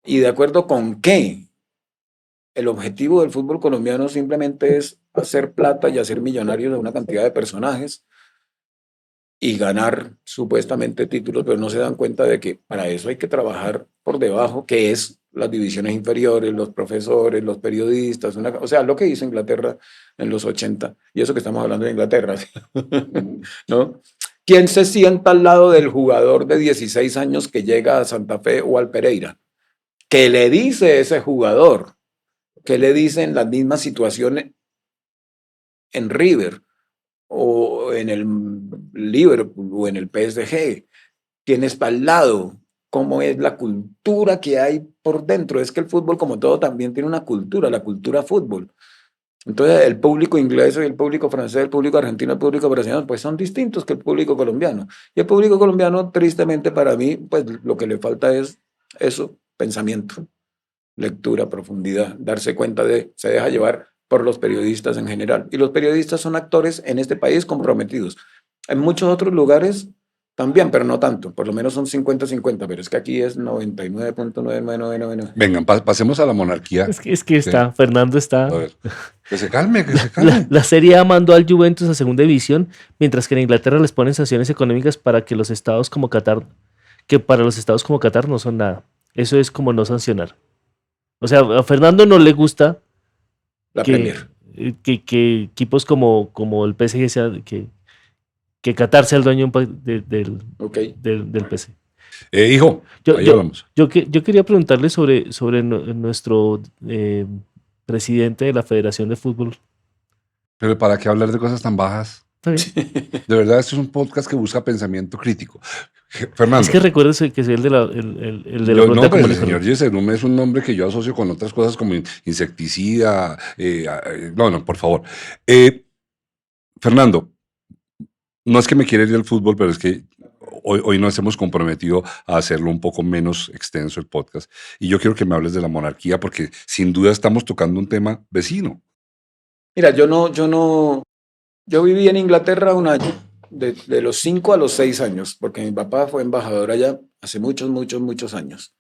¿Y de acuerdo con qué? El objetivo del fútbol colombiano simplemente es hacer plata y hacer millonarios a una cantidad de personajes y ganar supuestamente títulos, pero no se dan cuenta de que para eso hay que trabajar por debajo, que es las divisiones inferiores, los profesores, los periodistas, o sea, lo que hizo Inglaterra en los 80, y eso que estamos hablando de Inglaterra, ¿no? ¿Quién se sienta al lado del jugador de 16 años que llega a Santa Fe o al Pereira? ¿Qué le dice ese jugador? ¿Qué le dicen las mismas situaciones en River o en el Liverpool o en el PSG? ¿Quién está al lado? ¿Cómo es la cultura que hay por dentro? Es que el fútbol, como todo, también tiene una cultura, la cultura fútbol. Entonces, el público inglés, el público francés, el público argentino, el público brasileño, pues son distintos que el público colombiano. Y el público colombiano, tristemente para mí, pues lo que le falta es eso, pensamiento, lectura, profundidad, darse cuenta se deja llevar por los periodistas en general. Y los periodistas son actores en este país comprometidos. En muchos otros lugares también, pero no tanto. Por lo menos son 50-50, pero es que aquí es 99.99999. Vengan, pasemos a la monarquía. Es que está, Fernando está. A ver, que se calme, que se La, calme. la Serie A mandó al Juventus a segunda división, mientras que en Inglaterra les ponen sanciones económicas para que los estados como Qatar, que para los estados como Qatar no son nada. Eso es como no sancionar. O sea, a Fernando no le gusta La que, Premier. que equipos como el PSG que Qatar sea el dueño Ok. del PSG. Hijo, Yo, ahí yo, hablamos. yo quería preguntarle sobre nuestro presidente de la Federación de Fútbol. Pero ¿para qué hablar de cosas tan bajas? ¿Está bien? De verdad, este es un podcast que busca pensamiento crítico. Fernando. Es que recuérdese que soy el de la No, ronda pues común y el señor corriente. Yeserum es un nombre que yo asocio con otras cosas como insecticida. No, por favor. Fernando, no es que me quiera ir del fútbol, pero es que hoy nos hemos comprometido a hacerlo un poco menos extenso el podcast. Y yo quiero que me hables de la monarquía porque sin duda estamos tocando un tema vecino. Mira, yo viví en Inglaterra un año, de los 5 a los 6 años, porque mi papá fue embajador allá hace muchos años.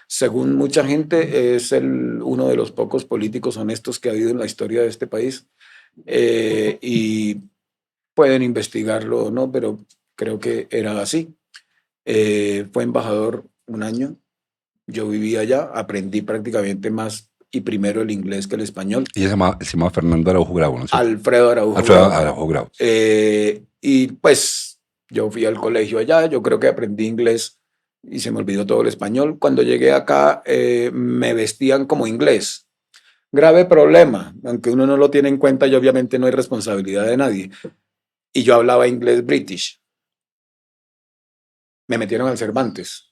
Según mucha gente, es uno de los pocos políticos honestos que ha habido en la historia de este país. Y pueden investigarlo o no, pero creo que era así. Fue embajador un año, yo viví allá, aprendí prácticamente más y primero el inglés que el español. Ella se llama Fernando Araujo Grau, ¿no? Alfredo Araujo. Alfredo Araujo Grau. Y pues yo fui al colegio allá, yo creo que aprendí inglés y se me olvidó todo el español. Cuando llegué acá me vestían como inglés. Grave problema, aunque uno no lo tiene en cuenta y obviamente no hay responsabilidad de nadie. Y yo hablaba inglés british. Me metieron al Cervantes.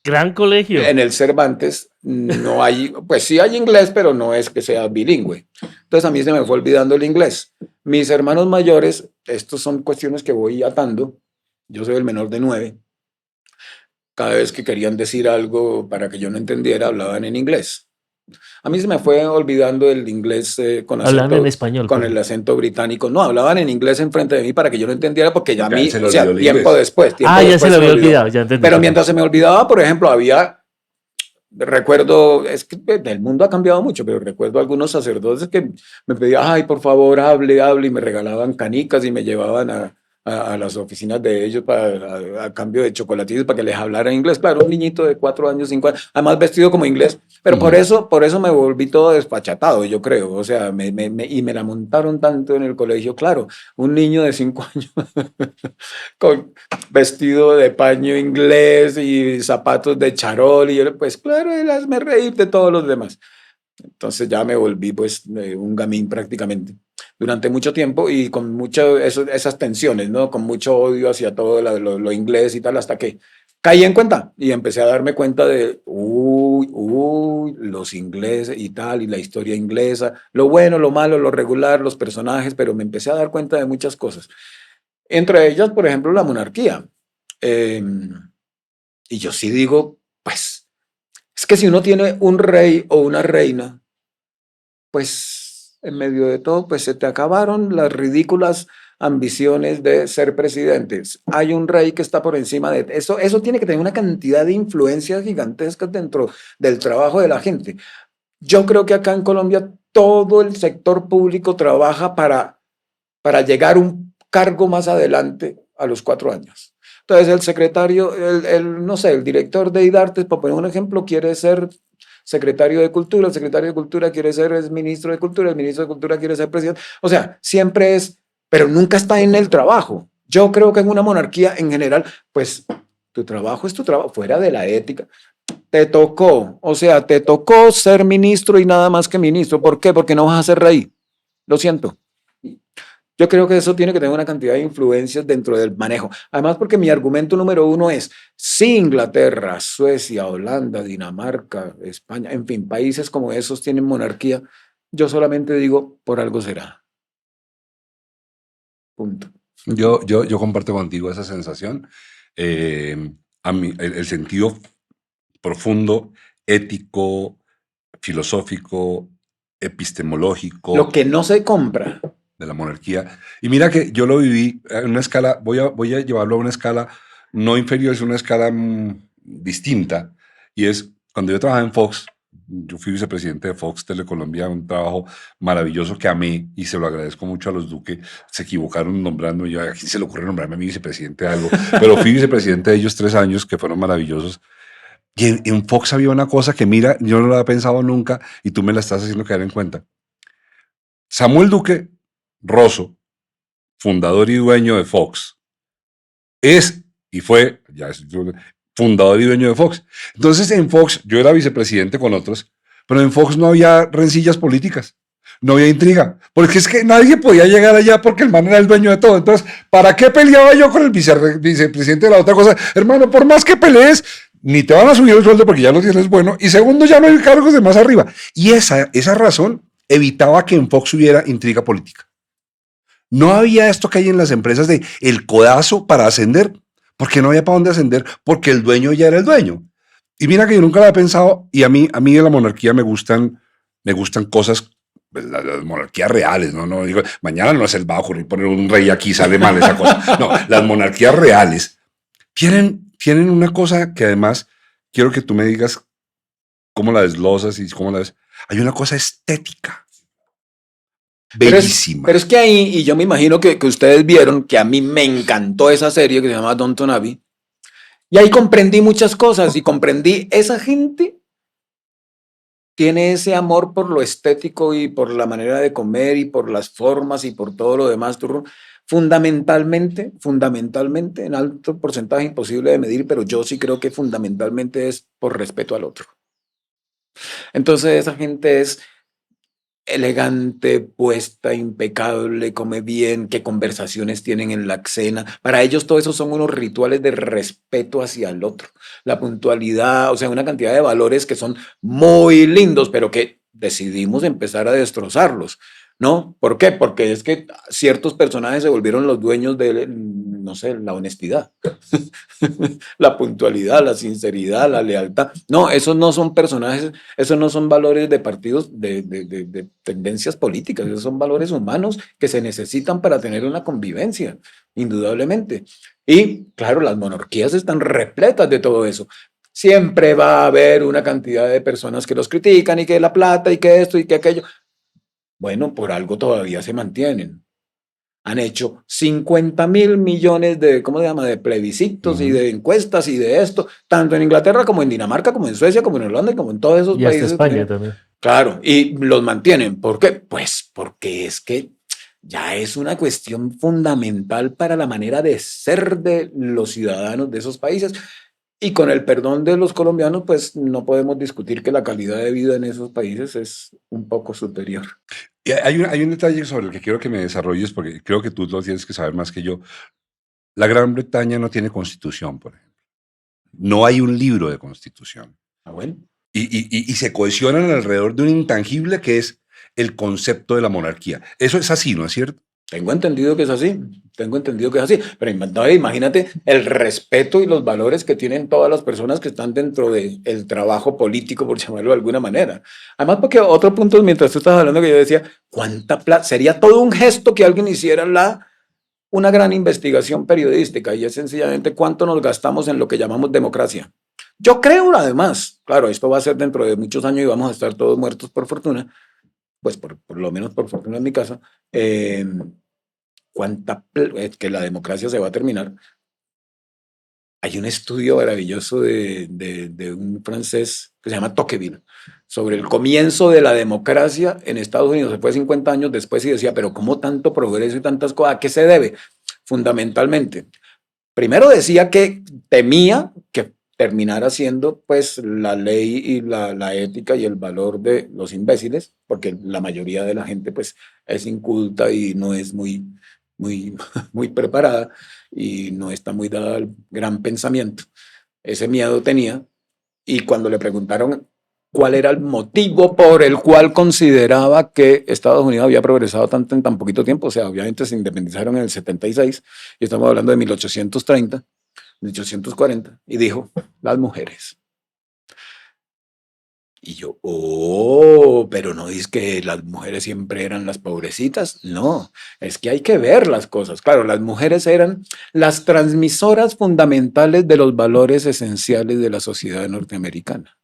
Gran colegio. En el Cervantes no hay, pues sí hay inglés, pero no es que sea bilingüe. Entonces a mí se me fue olvidando el inglés. Mis hermanos mayores, estos son cuestiones que voy atando. Yo soy el menor de 9. Cada vez que querían decir algo para que yo no entendiera, hablaban en inglés. A mí se me fue olvidando el inglés Hablan en español, con pues. el acento británico. No, hablaban en inglés enfrente de mí para que yo no entendiera, porque ya a Ya mí, se le o sea, olvidó el tiempo inglés. después, Ya se se lo me había olvidó. olvidado, ya entendí. Pero mientras se me olvidaba, por ejemplo, recuerdo, es que el mundo ha cambiado mucho, pero recuerdo algunos sacerdotes que me pedían, ay, por favor, hable, hable, y me regalaban canicas y me llevaban a las oficinas de ellos a cambio de chocolatitos para que les hablara inglés. Claro, un niñito de 4 años, 5 años, además vestido como inglés, pero por eso me volví todo despachatado, yo creo. O sea, y me la montaron tanto en el colegio. Claro, un niño de 5 años con vestido de paño inglés y zapatos de charol, y yo, pues claro, él hazme reír de todos los demás. Entonces ya me volví pues un gamín prácticamente durante mucho tiempo y con esas tensiones, ¿no? Con mucho odio hacia todo lo inglés y tal, hasta que caí en cuenta y empecé a darme cuenta de, los ingleses y tal, y la historia inglesa, lo bueno, lo malo, lo regular, los personajes, pero me empecé a dar cuenta de muchas cosas. Entre ellas, por ejemplo, la monarquía. Eh, y yo sí digo, pues, es que si uno tiene un rey o una reina, pues en medio de todo, pues se te acabaron las ridículas ambiciones de ser presidentes. Hay un rey que está por encima de eso. Eso tiene que tener una cantidad de influencias gigantescas dentro del trabajo de la gente. Yo creo que acá en Colombia todo el sector público trabaja para llegar a un cargo más adelante a los 4 años. Entonces el secretario, no sé, el director de IDARTES, para poner un ejemplo, quiere ser secretario de Cultura, el secretario de Cultura quiere ser ministro de Cultura, el ministro de Cultura quiere ser presidente. O sea, siempre es, pero nunca está en el trabajo. Yo creo que en una monarquía en general, pues tu trabajo es tu trabajo, fuera de la ética. Te tocó, o sea, te tocó ser ministro y nada más que ministro. ¿Por qué? Porque no vas a ser rey. Lo siento. Yo creo que eso tiene que tener una cantidad de influencias dentro del manejo. Además, porque mi argumento número uno es, si Inglaterra, Suecia, Holanda, Dinamarca, España, en fin, países como esos tienen monarquía, yo solamente digo, por algo será. Punto. Yo comparto contigo esa sensación. A mí, el sentido profundo, ético, filosófico, epistemológico Lo que no se compra. de la monarquía. Y mira que yo lo viví en una escala, voy a llevarlo a una escala no inferior, es una escala distinta. Y es cuando yo trabajaba en Fox, yo fui vicepresidente de Fox Telecolombia, un trabajo maravilloso que amé y se lo agradezco mucho a los Duque. Se equivocaron nombrando, yo, ¿a quién se le ocurre nombrarme a mí vicepresidente de algo? Pero fui vicepresidente de ellos 3 años que fueron maravillosos. Y en Fox había una cosa que, mira, yo no lo había pensado nunca y tú me la estás haciendo caer en cuenta. Samuel Duque Rosso, fundador y dueño de Fox, es y fue fundador y dueño de Fox. Entonces en Fox yo era vicepresidente con otros, pero en Fox no había rencillas políticas, no había intriga, porque es que nadie podía llegar allá porque el man era el dueño de todo. Entonces, ¿para qué peleaba yo con el vicepresidente de la otra cosa? Hermano, por más que pelees, ni te van a subir el sueldo porque ya lo tienes bueno, y segundo, ya no hay cargos de más arriba. Y esa razón evitaba que en Fox hubiera intriga política. No había esto que hay en las empresas de el codazo para ascender, porque no había para dónde ascender, porque el dueño ya era el dueño. Y mira que yo nunca lo había pensado, y a mí de la monarquía me gustan cosas, pues, las monarquías reales, no digo, mañana no se les va a ocurrir poner un rey aquí, sale mal esa cosa. No, las monarquías reales tienen una cosa que además quiero que tú me digas cómo la desglosas y cómo la ves. Hay una cosa estética. Bellísima. Pero es que ahí, y yo me imagino que ustedes vieron que a mí me encantó esa serie que se llama Downton Abbey, y ahí comprendí muchas cosas y comprendí, esa gente tiene ese amor por lo estético y por la manera de comer y por las formas y por todo lo demás. fundamentalmente, en alto porcentaje imposible de medir, pero yo sí creo que fundamentalmente es por respeto al otro. Entonces esa gente es elegante, puesta, impecable, come bien, qué conversaciones tienen en la cena. Para ellos todo eso son unos rituales de respeto hacia el otro. La puntualidad, o sea, una cantidad de valores que son muy lindos, pero que decidimos empezar a destrozarlos. ¿No? ¿Por qué? Porque es que ciertos personajes se volvieron los dueños de, no sé, la honestidad, la puntualidad, la sinceridad, la lealtad. No, esos no son personajes, esos no son valores de partidos, de tendencias políticas, esos son valores humanos que se necesitan para tener una convivencia, indudablemente. Y claro, las monarquías están repletas de todo eso. Siempre va a haber una cantidad de personas que los critican y que la plata y que esto y que aquello. Bueno, por algo todavía se mantienen. Han hecho 50.000 millones de, ¿cómo se llama?, de plebiscitos y de encuestas y de esto, tanto en Inglaterra como en Dinamarca, como en Suecia, como en Holanda, como en todos esos Y hasta países. España también. Claro, y los mantienen. ¿Por qué? Pues porque es que ya es una cuestión fundamental para la manera de ser de los ciudadanos de esos países. Y con el perdón de los colombianos, pues no podemos discutir que la calidad de vida en esos países es un poco superior. Y hay un detalle sobre el que quiero que me desarrolles, porque creo que tú lo tienes que saber más que yo. La Gran Bretaña no tiene constitución, por ejemplo. No hay un libro de constitución. Ah, bueno. Y se cohesionan alrededor de un intangible que es el concepto de la monarquía. Eso es así, ¿no es cierto? Tengo entendido que es así, pero imagínate el respeto y los valores que tienen todas las personas que están dentro del trabajo político, por llamarlo de alguna manera. Además, porque otro punto, mientras tú estabas hablando, que yo decía, ¿cuánta plata? Sería todo un gesto que alguien hiciera una gran investigación periodística, y es sencillamente cuánto nos gastamos en lo que llamamos democracia. Yo creo, además, claro, esto va a ser dentro de muchos años y vamos a estar todos muertos por fortuna, pues por lo menos por fortuna en mi caso, que la democracia se va a terminar. Hay un estudio maravilloso de un francés que se llama Tocqueville sobre el comienzo de la democracia en Estados Unidos, después de 50 años después, y decía, pero ¿cómo tanto progreso y tantas cosas? ¿A qué se debe? Fundamentalmente, primero decía que temía que terminara siendo pues la ley y la ética y el valor de los imbéciles, porque la mayoría de la gente pues es inculta y no es muy, muy preparada y no está muy dada al gran pensamiento. Ese miedo tenía, y cuando le preguntaron cuál era el motivo por el cual consideraba que Estados Unidos había progresado tanto en tan poquito tiempo, o sea, obviamente se independizaron en el 76 y estamos hablando de 1830, 1840, y dijo, las mujeres. Y yo, pero no es que las mujeres siempre eran las pobrecitas. No, es que hay que ver las cosas. Claro, las mujeres eran las transmisoras fundamentales de los valores esenciales de la sociedad norteamericana.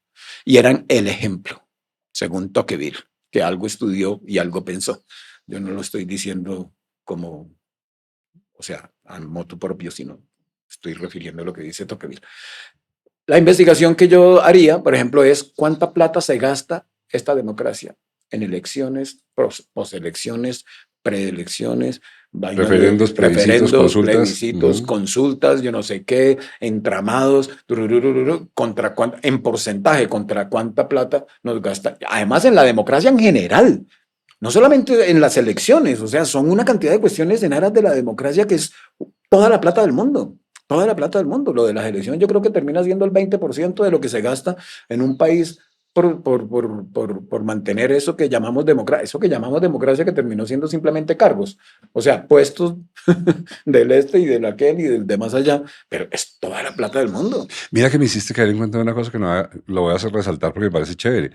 Y eran el ejemplo, según Tocqueville, que algo estudió y algo pensó. Yo no lo estoy diciendo como, o sea, a motu propio, sino estoy refiriendo a lo que dice Tocqueville. La investigación que yo haría, por ejemplo, es cuánta plata se gasta esta democracia en elecciones, poselecciones, preelecciones, Referendos, plebiscitos, plebiscitos, consultas, yo no sé qué, entramados, en porcentaje, contra cuánta plata nos gasta. Además, en la democracia en general, no solamente en las elecciones, o sea, son una cantidad de cuestiones en aras de la democracia que es toda la plata del mundo. Toda la plata del mundo. Lo de las elecciones yo creo que termina siendo el 20% de lo que se gasta en un país por mantener eso que llamamos democracia, que terminó siendo simplemente cargos. O sea, puestos del este y del aquel y del de más allá, pero es toda la plata del mundo. Mira que me hiciste caer en cuenta de una cosa que no lo voy a hacer resaltar porque me parece chévere.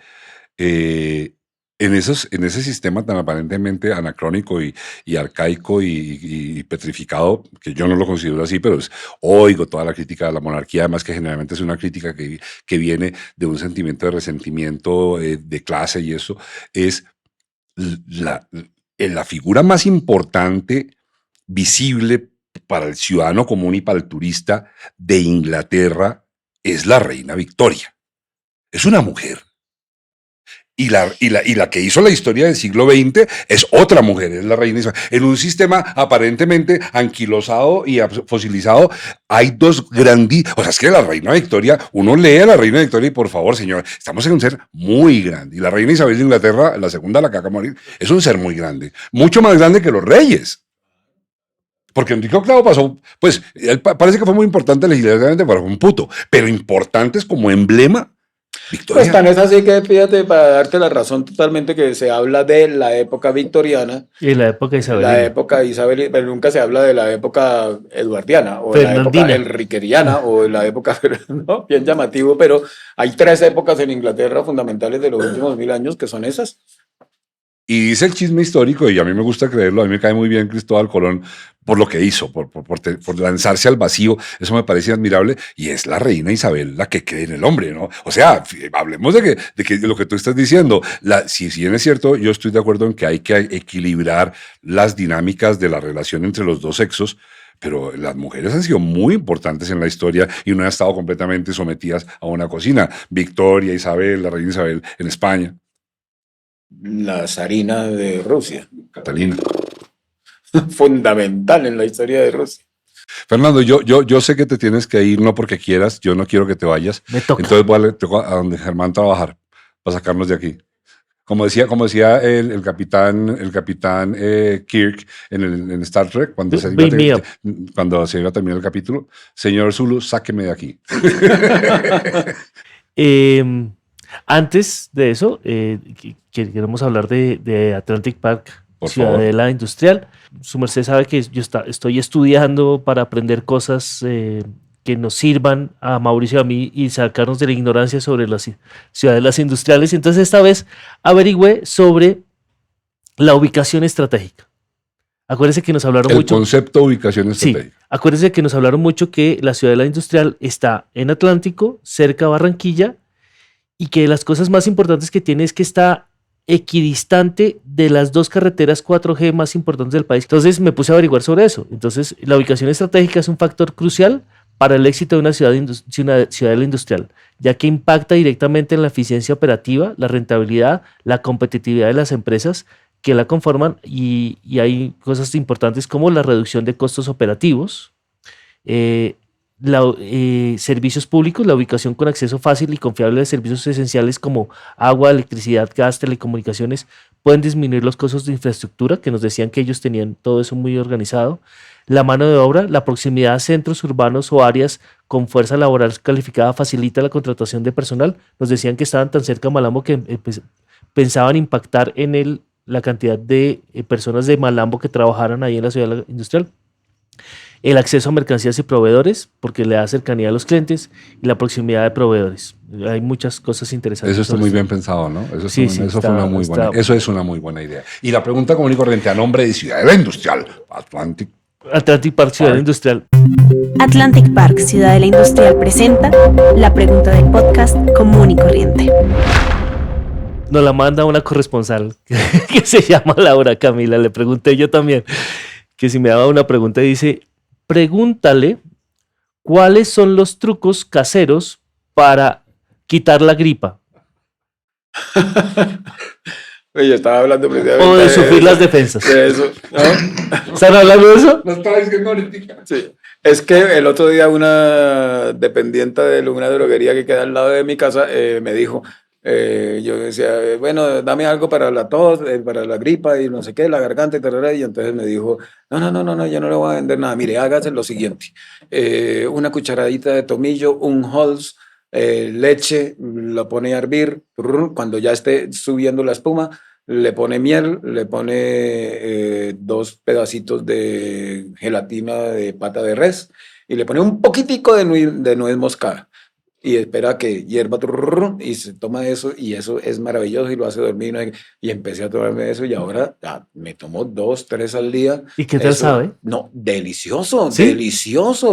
En ese sistema tan aparentemente anacrónico y arcaico y petrificado, que yo no lo considero así, pero oigo toda la crítica de la monarquía, además que generalmente es una crítica que viene de un sentimiento de resentimiento de clase, y eso es la figura más importante, visible para el ciudadano común y para el turista de Inglaterra, es la reina Victoria. Es una mujer. y la que hizo la historia del siglo XX es otra mujer, es la reina Isabel. En un sistema aparentemente anquilosado y fosilizado, hay dos grandísimas. O sea, es que la reina Victoria, uno lee a la reina Victoria y por favor, señor, estamos en un ser muy grande. Y la reina Isabel de Inglaterra, la segunda, la que acaba de morir, es un ser muy grande. Mucho más grande que los reyes. Porque Enrique VIII pasó, pues, él parece que fue muy importante legislativamente, pero fue un puto. Pero importantes como emblema. Victoria. Pues tan es así que fíjate, para darte la razón totalmente, que se habla de la época victoriana, Y la época isabelina. la época isabelina, pero nunca se habla de la época eduardiana, o de la época Fernandina. enriqueriana, o de la época, ¿no? Bien llamativo, pero hay 3 épocas en Inglaterra fundamentales de los últimos 1000 años que son esas. Y dice el chisme histórico, y a mí me gusta creerlo, a mí me cae muy bien Cristóbal Colón por lo que hizo, por lanzarse al vacío, eso me parece admirable, y es la reina Isabel la que cree en el hombre, ¿no? O sea, hablemos de lo que tú estás diciendo, si bien es cierto, yo estoy de acuerdo en que hay que equilibrar las dinámicas de la relación entre los dos sexos, pero las mujeres han sido muy importantes en la historia y no han estado completamente sometidas a una cocina. Victoria, Isabel, la reina Isabel en España. La zarina de Rusia, Catalina. fundamental en la historia de Rusia. Fernando, yo sé que te tienes que ir, no porque quieras, yo no quiero que te vayas. Me toca. Entonces voy a donde Germán trabajar para sacarnos de aquí. Como decía el capitán Kirk en Star Trek, cuando se iba a terminar el capítulo, señor Zulu, sáqueme de aquí. Antes de eso, queremos hablar de Atlantic Park, Por Ciudadela favor. Industrial. Su merced sabe que yo estoy estudiando para aprender cosas que nos sirvan a Mauricio y a mí y sacarnos de la ignorancia sobre las ciudadelas industriales. Entonces esta vez averigüé sobre la ubicación estratégica. Acuérdense que nos hablaron mucho. El concepto de ubicación estratégica. Sí, acuérdense que nos hablaron mucho que la ciudadela industrial está en Atlántico, cerca de Barranquilla, y que las cosas más importantes que tiene es que está equidistante de las 2 carreteras 4G más importantes del país. Entonces me puse a averiguar sobre eso. Entonces la ubicación estratégica es un factor crucial para el éxito de una ciudadela industrial, ya que impacta directamente en la eficiencia operativa, la rentabilidad, la competitividad de las empresas que la conforman, y hay cosas importantes como la reducción de costos operativos, servicios públicos, la ubicación con acceso fácil y confiable de servicios esenciales como agua, electricidad, gas, telecomunicaciones, pueden disminuir los costos de infraestructura, que nos decían que ellos tenían todo eso muy organizado. La mano de obra, la proximidad a centros urbanos o áreas con fuerza laboral calificada facilita la contratación de personal. Nos decían que estaban tan cerca de Malambo que pensaban impactar en la cantidad de personas de Malambo que trabajaran ahí en la ciudad industrial. El acceso a mercancías y proveedores, porque le da cercanía a los clientes, y la proximidad de proveedores. Hay muchas cosas interesantes. Eso está muy bien pensado, ¿no? Eso es una muy buena idea. Y la pregunta común y corriente a nombre de Ciudadela Industrial, Atlantic Park, Ciudadela Industrial. Atlantic Park, Ciudadela Industrial presenta la pregunta del podcast común y corriente. Nos la manda una corresponsal que se llama Laura Camila. Le pregunté yo también que si me daba una pregunta, dice: pregúntale cuáles son los trucos caseros para quitar la gripa. Oye, estaba hablando precisamente O de sufrir las defensas. de eso, ¿no? ¿Están hablando de eso? Lo estaba diciendo ahorita. Sí. Es que el otro día una dependiente de una droguería que queda al lado de mi casa me dijo, yo decía, bueno, dame algo para la tos, para la gripa y no sé qué, la garganta y tal, y entonces me dijo, no, yo no le voy a vender nada, mire, hágase lo siguiente, una cucharadita de tomillo, un Halls, leche, lo pone a hervir, cuando ya esté subiendo la espuma, le pone miel, le pone 2 pedacitos de gelatina de pata de res y le pone un poquitico de nuez moscada. Y espera que hierva y se toma eso, y eso es maravilloso y lo hace dormir. Y empecé a tomarme eso y ahora me tomo 2, 3 al día. ¿Y qué tal sabe? No, delicioso, ¿Sí? delicioso.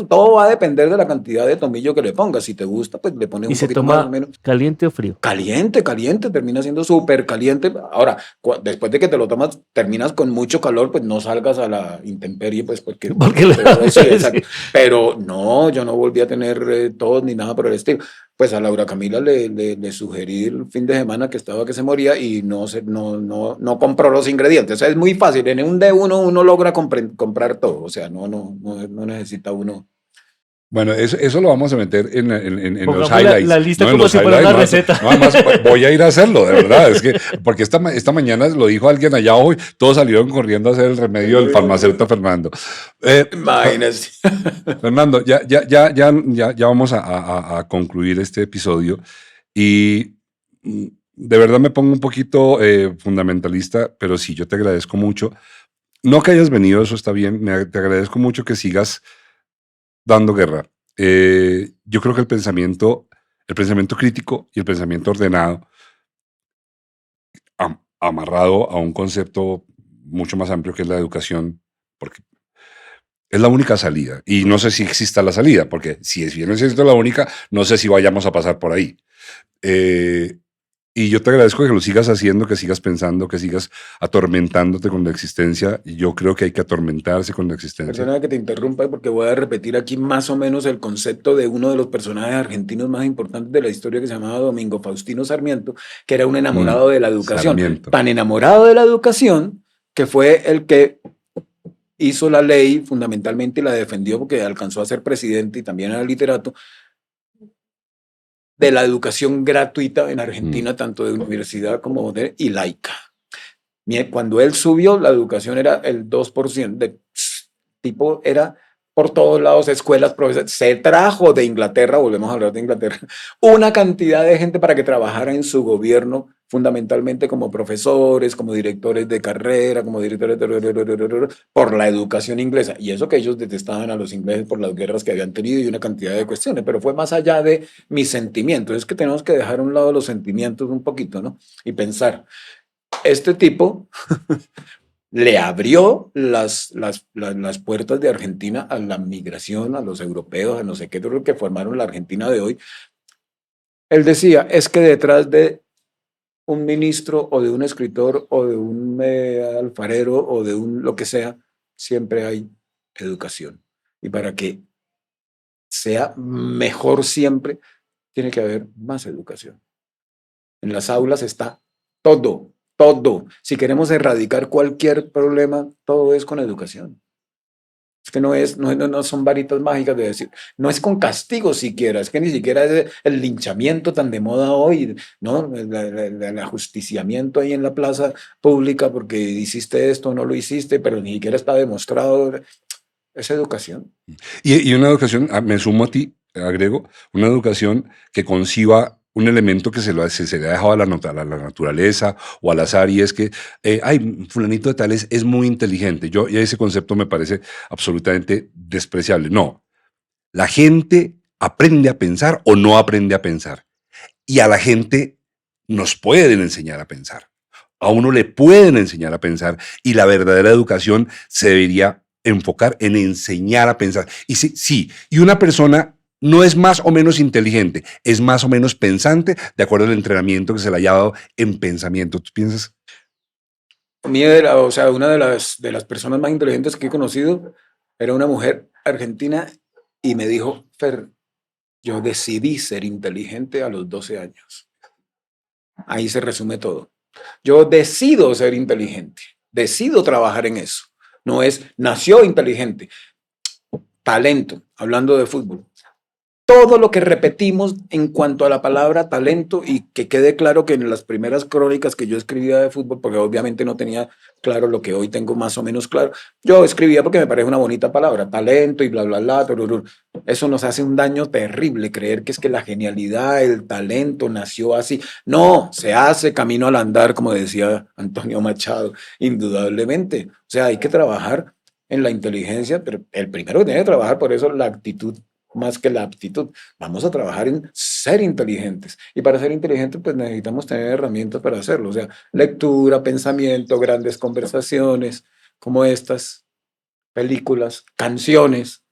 Todo va a depender de la cantidad de tomillo que le pongas. Si te gusta, pues le pones ¿Y un se poquito toma más o menos. caliente o frío? Caliente, termina siendo súper caliente. Ahora, después de que te lo tomas, terminas con mucho calor, pues no salgas a la intemperie, pues porque Porque sí, exacto. Pero no, yo no volví a tener tos ni nada nada por el estilo. Pues a Laura Camila le sugerí el fin de semana que estaba que se moría y no compró los ingredientes. O sea, es muy fácil. En un D1 uno logra comprar todo. O sea, no necesita uno. Bueno, eso lo vamos a meter en los Pongamos la highlights. lista ¿no? En como los si fuera una highlights, receta. no, además, voy a ir a hacerlo, de verdad. Es que, porque esta mañana lo dijo alguien allá hoy, todos salieron corriendo a hacer el remedio del farmacéutico Fernando. Imagínese. Fernando, ya vamos a concluir este episodio y de verdad me pongo un poquito fundamentalista, pero sí, yo te agradezco mucho. No que hayas venido, eso está bien, te agradezco mucho que sigas dando guerra. Yo creo que el pensamiento crítico y el pensamiento ordenado, amarrado a un concepto mucho más amplio que es la educación, porque es la única salida. Y no sé si exista la salida, porque si es bien es cierto la única, no sé si vayamos a pasar por ahí. Y yo te agradezco que lo sigas haciendo, que sigas pensando, que sigas atormentándote con la existencia. Y yo creo que hay que atormentarse con la existencia. Perdona que te interrumpa porque voy a repetir aquí más o menos el concepto de uno de los personajes argentinos más importantes de la historia que se llamaba Domingo Faustino Sarmiento, que era un enamorado de la educación. Sarmiento. Tan enamorado de la educación que fue el que hizo la ley fundamentalmente y la defendió porque alcanzó a ser presidente y también era literato de la educación gratuita en Argentina, tanto de universidad como y laica. Cuando él subió, la educación era el 2%, tipo era por todos lados, escuelas, profesores. Se trajo de Inglaterra, volvemos a hablar de Inglaterra, una cantidad de gente para que trabajara en su gobierno, fundamentalmente como profesores, como directores de carrera, como directores por la educación inglesa. Y eso que ellos detestaban a los ingleses por las guerras que habían tenido y una cantidad de cuestiones, pero fue más allá de mis sentimientos. Es que tenemos que dejar a un lado los sentimientos un poquito, ¿no? Y pensar, este tipo le abrió las puertas de Argentina a la migración, a los europeos, a no sé qué, que formaron la Argentina de hoy. Él decía, es que detrás de un ministro o de un escritor o de un alfarero o de un lo que sea, siempre hay educación. Y para que sea mejor siempre, tiene que haber más educación. En las aulas está todo. Todo. Si queremos erradicar cualquier problema, todo es con educación. Es que no son varitas mágicas de decir, no es con castigo siquiera, es que ni siquiera es el linchamiento tan de moda hoy, ¿no? El ajusticiamiento ahí en la plaza pública porque hiciste esto, no lo hiciste, pero ni siquiera está demostrado. Es educación. Y una educación, me sumo a ti, agrego, una educación que conciba un elemento que se le ha dejado a la naturaleza o al azar, y es que, fulanito de tal es muy inteligente. Y ese concepto me parece absolutamente despreciable. No, la gente aprende a pensar o no aprende a pensar. Y a la gente nos pueden enseñar a pensar. A uno le pueden enseñar a pensar, y la verdadera educación se debería enfocar en enseñar a pensar. Y sí, y una persona no es más o menos inteligente, es más o menos pensante, de acuerdo al entrenamiento que se le haya dado en pensamiento. ¿Tú piensas? A mí, o sea, una de las personas más inteligentes que he conocido era una mujer argentina y me dijo, Fer, yo decidí ser inteligente a los 12 años. Ahí se resume todo. Yo decido ser inteligente, decido trabajar en eso. No es, nació inteligente. Talento, hablando de fútbol. Todo lo que repetimos en cuanto a la palabra talento, y que quede claro que en las primeras crónicas que yo escribía de fútbol, porque obviamente no tenía claro lo que hoy tengo más o menos claro, yo escribía porque me parece una bonita palabra, talento y bla, bla, bla, tururú. Eso nos hace un daño terrible, creer que es que la genialidad, el talento nació así. No, se hace camino al andar, como decía Antonio Machado, indudablemente. O sea, hay que trabajar en la inteligencia, pero el primero que tiene que trabajar por eso la actitud más que la aptitud. Vamos a trabajar en ser inteligentes. Y para ser inteligentes, pues necesitamos tener herramientas para hacerlo. O sea, lectura, pensamiento, grandes conversaciones, como estas, películas, canciones.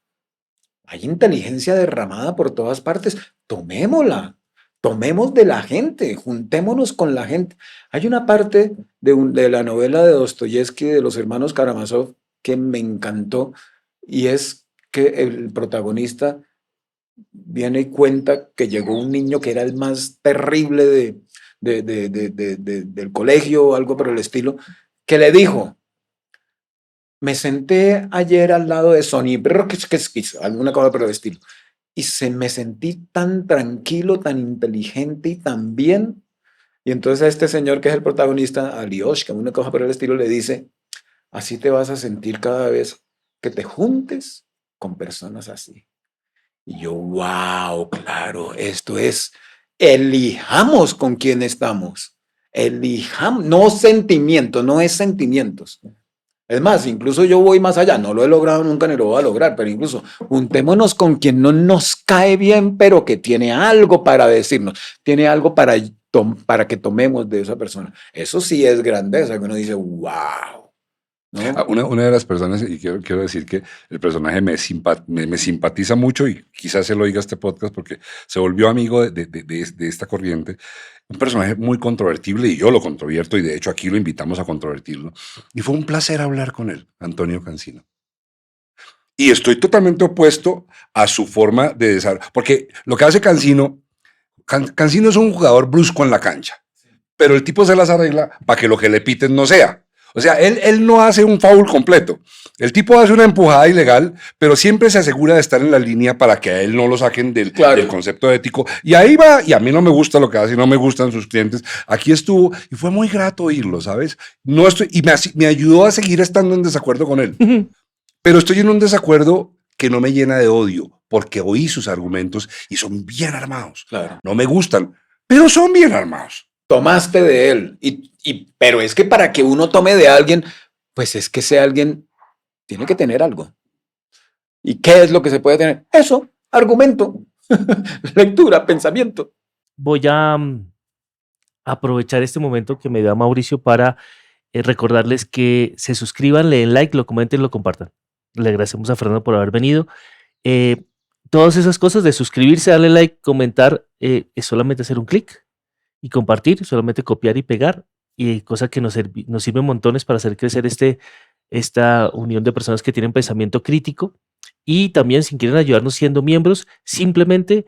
Hay inteligencia derramada por todas partes. Tomémosla. Tomemos de la gente, juntémonos con la gente. Hay una parte de la novela de Dostoyevsky, de los hermanos Karamazov, que me encantó, y es que el protagonista viene y cuenta que llegó un niño que era el más terrible del colegio o algo por el estilo, que le dijo, me senté ayer al lado de Sony, pero alguna cosa por el estilo, y me sentí tan tranquilo, tan inteligente y tan bien. Y entonces a este señor que es el protagonista, a Liosh, que una cosa por el estilo, le dice, así te vas a sentir cada vez que te juntes con personas así. Y yo, wow, claro, esto es, elijamos con quién estamos. Elijamos, no sentimientos, no es sentimientos. Es más, incluso yo voy más allá, no lo he logrado nunca ni lo voy a lograr, pero incluso juntémonos con quien no nos cae bien, pero que tiene algo para decirnos, tiene algo para que tomemos de esa persona. Eso sí es grandeza, que uno dice, wow. ¿No? Una de las personas, y quiero decir que el personaje me simpatiza mucho y quizás se lo oiga este podcast porque se volvió amigo de esta corriente. Un personaje muy controvertible y yo lo controvierto y de hecho aquí lo invitamos a controvertirlo. Y fue un placer hablar con él, Antonio Cancino. Y estoy totalmente opuesto a su forma de desarrollo, porque lo que hace Cancino, Cancino es un jugador brusco en la cancha, pero el tipo se las arregla para que lo que le piten no sea. O sea, él no hace un foul completo. El tipo hace una empujada ilegal, pero siempre se asegura de estar en la línea para que a él no lo saquen del concepto ético. Y ahí va, y a mí no me gusta lo que hace, no me gustan sus clientes. Aquí estuvo, y fue muy grato oírlo, ¿sabes? No estoy, y me ayudó a seguir estando en desacuerdo con él. Pero estoy en un desacuerdo que no me llena de odio, porque oí sus argumentos y son bien armados. Claro. No me gustan, pero son bien armados. Tomaste de él, pero es que para que uno tome de alguien, pues es que ese alguien tiene que tener algo. ¿Y qué es lo que se puede tener? Eso, argumento, lectura, pensamiento. Voy a aprovechar este momento que me da Mauricio para recordarles que se suscriban, le den like, lo comenten, lo compartan. Le agradecemos a Fernando por haber venido. Todas esas cosas de suscribirse, darle like, comentar, es solamente hacer un clic y compartir, solamente copiar y pegar, y cosa que nos sirve montones para hacer crecer esta unión de personas que tienen pensamiento crítico. Y también, si quieren ayudarnos siendo miembros, simplemente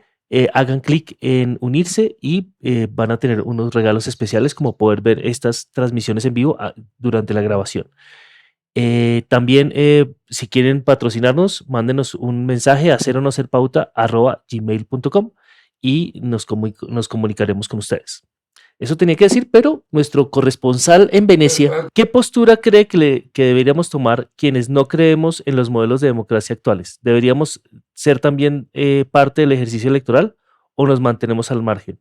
hagan clic en unirse y van a tener unos regalos especiales como poder ver estas transmisiones en vivo durante la grabación. También, si quieren patrocinarnos, mándenos un mensaje a ceronoserpauta@gmail.com y nos comunicaremos con ustedes. Eso tenía que decir, pero nuestro corresponsal en Venecia, ¿qué postura cree que deberíamos tomar quienes no creemos en los modelos de democracia actuales? ¿Deberíamos ser también parte del ejercicio electoral o nos mantenemos al margen?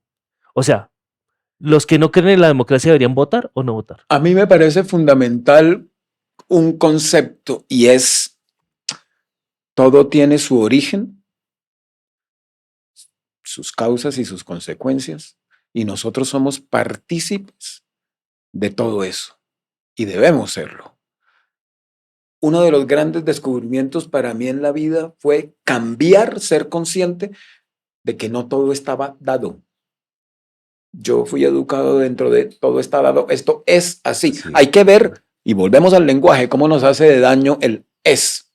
O sea, ¿los que no creen en la democracia deberían votar o no votar? A mí me parece fundamental un concepto y es, todo tiene su origen, sus causas y sus consecuencias, y nosotros somos partícipes de todo eso, y debemos serlo. Uno de los grandes descubrimientos para mí en la vida fue cambiar, ser consciente de que no todo estaba dado. Yo fui educado dentro de todo está dado, esto es así. Sí. Hay que ver, y volvemos al lenguaje, cómo nos hace de daño el es.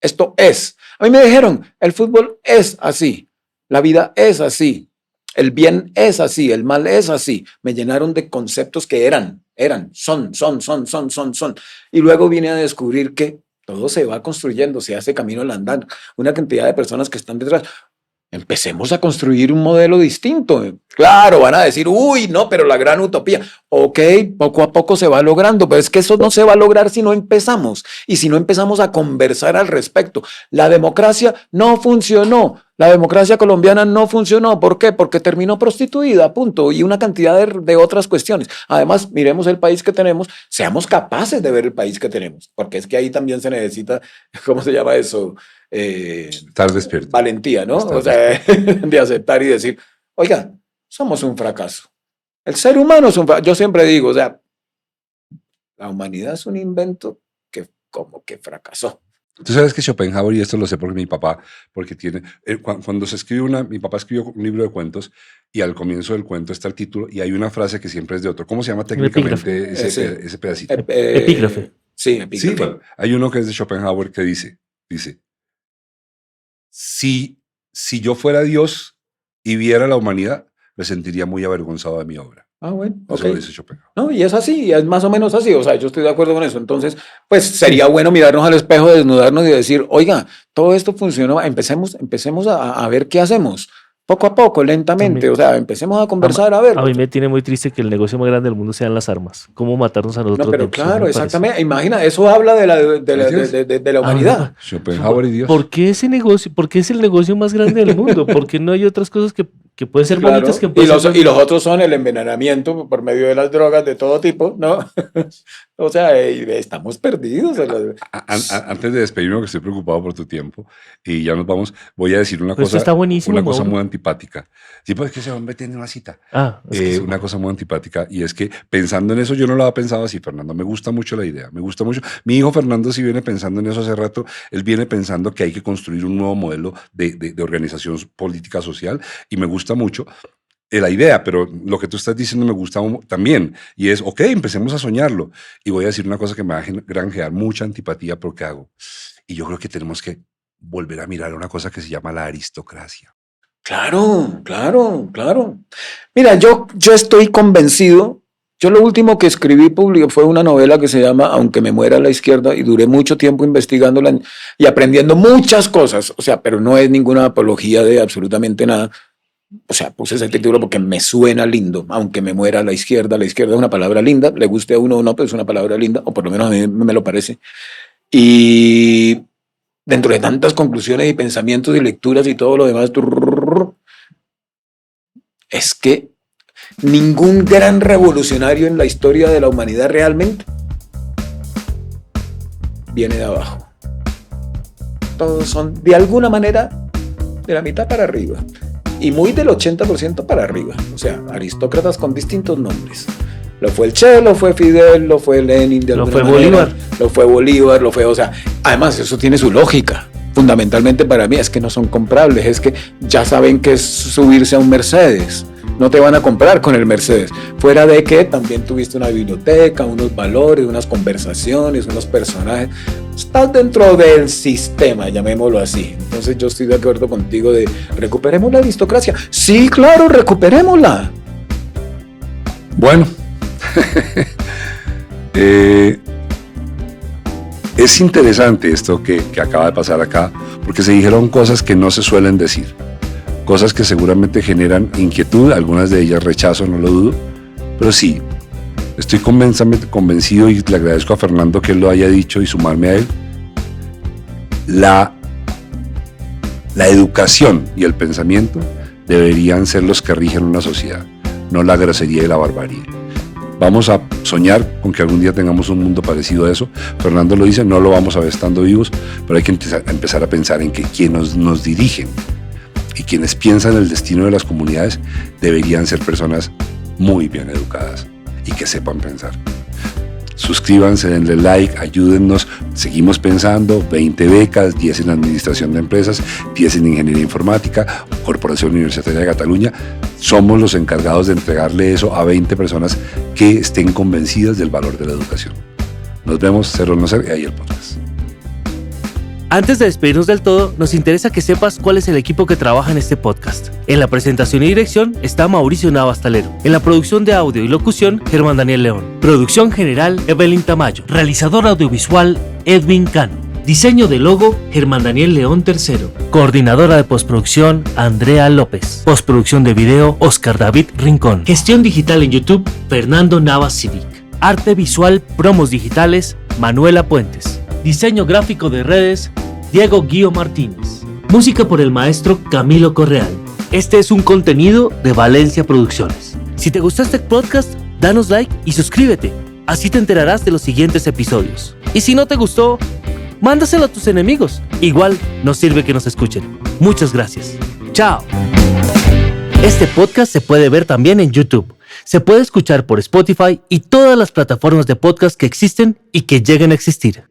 Esto es. A mí me dijeron, el fútbol es así, la vida es así, el bien es así, el mal es así. Me llenaron de conceptos que son. Y luego vine a descubrir que todo se va construyendo, se hace camino al andar. Una cantidad de personas que están detrás. Empecemos a construir un modelo distinto. Claro, van a decir, uy, no, pero la gran utopía. Ok, poco a poco se va logrando, pero es que eso no se va a lograr si no empezamos. Y si no empezamos a conversar al respecto. La democracia no funcionó. La democracia colombiana no funcionó. ¿Por qué? Porque terminó prostituida, punto. Y una cantidad de otras cuestiones. Además, miremos el país que tenemos, seamos capaces de ver el país que tenemos. Porque es que ahí también se necesita, ¿cómo se llama eso? Estar despierto. Valentía, ¿no? O sea, de aceptar y decir, oiga, somos un fracaso. El ser humano es un fracaso. Yo siempre digo, o sea, la humanidad es un invento que como que fracasó. Tú sabes que Schopenhauer, y esto lo sé porque mi papá, porque tiene, cuando se escribe mi papá escribió un libro de cuentos y al comienzo del cuento está el título y hay una frase que siempre es de otro. ¿Cómo se llama técnicamente ese pedacito? Epígrafe. Sí, epígrafe. Sí, bueno, hay uno que es de Schopenhauer que dice, si si yo fuera Dios y viera la humanidad, me sentiría muy avergonzado de mi obra. Ah, bueno, Eso ok. lo dice Schopenhauer. No, y es así, es más o menos así, o sea, yo estoy de acuerdo con eso. Entonces, pues sería bueno mirarnos al espejo, desnudarnos y decir, oiga, todo esto funcionó, empecemos a ver qué hacemos, poco a poco, lentamente, También. o sea, empecemos a conversar, a ver. A mí me tiene muy triste que el negocio más grande del mundo sean las armas. ¿Cómo matarnos a nosotros No, pero mismos? claro, Me parece. exactamente, imagina, eso habla de la humanidad. Schopenhauer y Dios. ¿Por qué ese negocio? ¿Por qué es el negocio más grande del mundo? ¿Por qué no hay otras cosas que pueden ser Claro, bonitas que y pueden los, ser y los otros son el envenenamiento por medio de las drogas de todo tipo, ¿no? O sea, estamos perdidos. Antes de despedirme, que estoy preocupado por tu tiempo, y ya nos vamos, voy a decir una Pero esto cosa, está buenísimo, una cosa Mauro. muy antipática. Sí, pues es que ese hombre tiene una cita. Es que Una cosa muy antipática, y es que pensando en eso, yo no lo había pensado así, Fernando. Me gusta mucho la idea, me gusta mucho. Mi hijo Fernando sí viene pensando en eso hace rato. Él viene pensando que hay que construir un nuevo modelo de organización política social, y me gusta mucho la idea, pero lo que tú estás diciendo me gusta también, y es, ok, empecemos a soñarlo. Y voy a decir una cosa que me va a granjear mucha antipatía por lo que hago, y yo creo que tenemos que volver a mirar una cosa que se llama la aristocracia. Claro, claro, claro. Mira, yo estoy convencido. Yo lo último que escribí público fue una novela que se llama Aunque me muera la izquierda, y duré mucho tiempo investigándola y aprendiendo muchas cosas. O sea, pero no es ninguna apología de absolutamente nada. O sea, puse ese título porque me suena lindo. Aunque me muera la izquierda es una palabra linda. Le guste a uno o no, pero es una palabra linda, o por lo menos a mí me lo parece. Y dentro de tantas conclusiones y pensamientos y lecturas y todo lo demás, es que ningún gran revolucionario en la historia de la humanidad realmente viene de abajo. Todos son de alguna manera de la mitad para arriba y muy del 80% para arriba. O sea, aristócratas con distintos nombres. Lo fue el Che, lo fue Fidel, lo fue Lenin, de Lo alguna fue manera, Bolívar. lo fue Bolívar, lo fue, o sea, además eso tiene su lógica. Fundamentalmente para mí es que no son comprables, es que ya saben que es subirse a un Mercedes. No te van a comprar con el Mercedes. Fuera de que también tuviste una biblioteca, unos valores, unas conversaciones, unos personajes. Estás dentro del sistema, llamémoslo así. Entonces yo estoy de acuerdo contigo de recuperemos la aristocracia. Sí, claro, recuperémosla. Bueno, es interesante esto que acaba de pasar acá, porque se dijeron cosas que no se suelen decir. Cosas que seguramente generan inquietud, algunas de ellas rechazo, no lo dudo, pero sí, estoy convencido y le agradezco a Fernando que él lo haya dicho y sumarme a él. La educación y el pensamiento deberían ser los que rigen una sociedad, no la grosería y la barbarie. Vamos a soñar con que algún día tengamos un mundo parecido a eso. Fernando lo dice, no lo vamos a ver estando vivos, pero hay que empezar a pensar en que quienes nos dirigen y quienes piensan el destino de las comunidades deberían ser personas muy bien educadas y que sepan pensar. Suscríbanse, denle like, ayúdennos, seguimos pensando, 20 becas, 10 en administración de empresas, 10 en ingeniería informática, Corporación Universitaria de Cataluña. Somos los encargados de entregarle eso a 20 personas que estén convencidas del valor de la educación. Nos vemos, ser o no ser, y ahí el podcast. Antes de despedirnos del todo, nos interesa que sepas cuál es el equipo que trabaja en este podcast. En la presentación y dirección está Mauricio Navas Talero. En la producción de audio y locución, Germán Daniel León. Producción general, Evelyn Tamayo. Realizador audiovisual, Edwin Cano. Diseño de logo, Germán Daniel León III. Coordinadora de postproducción, Andrea López. Postproducción de video, Oscar David Rincón. Gestión digital en YouTube, Fernando Navas Civic. Arte visual, promos digitales, Manuela Puentes. Diseño gráfico de redes, Diego Guío Martínez. Música por el maestro Camilo Correal. Este es un contenido de Valencia Producciones. Si te gustó este podcast, danos like y suscríbete. Así te enterarás de los siguientes episodios. Y si no te gustó, mándaselo a tus enemigos. Igual nos sirve que nos escuchen. Muchas gracias. Chao. Este podcast se puede ver también en YouTube. Se puede escuchar por Spotify y todas las plataformas de podcast que existen y que lleguen a existir.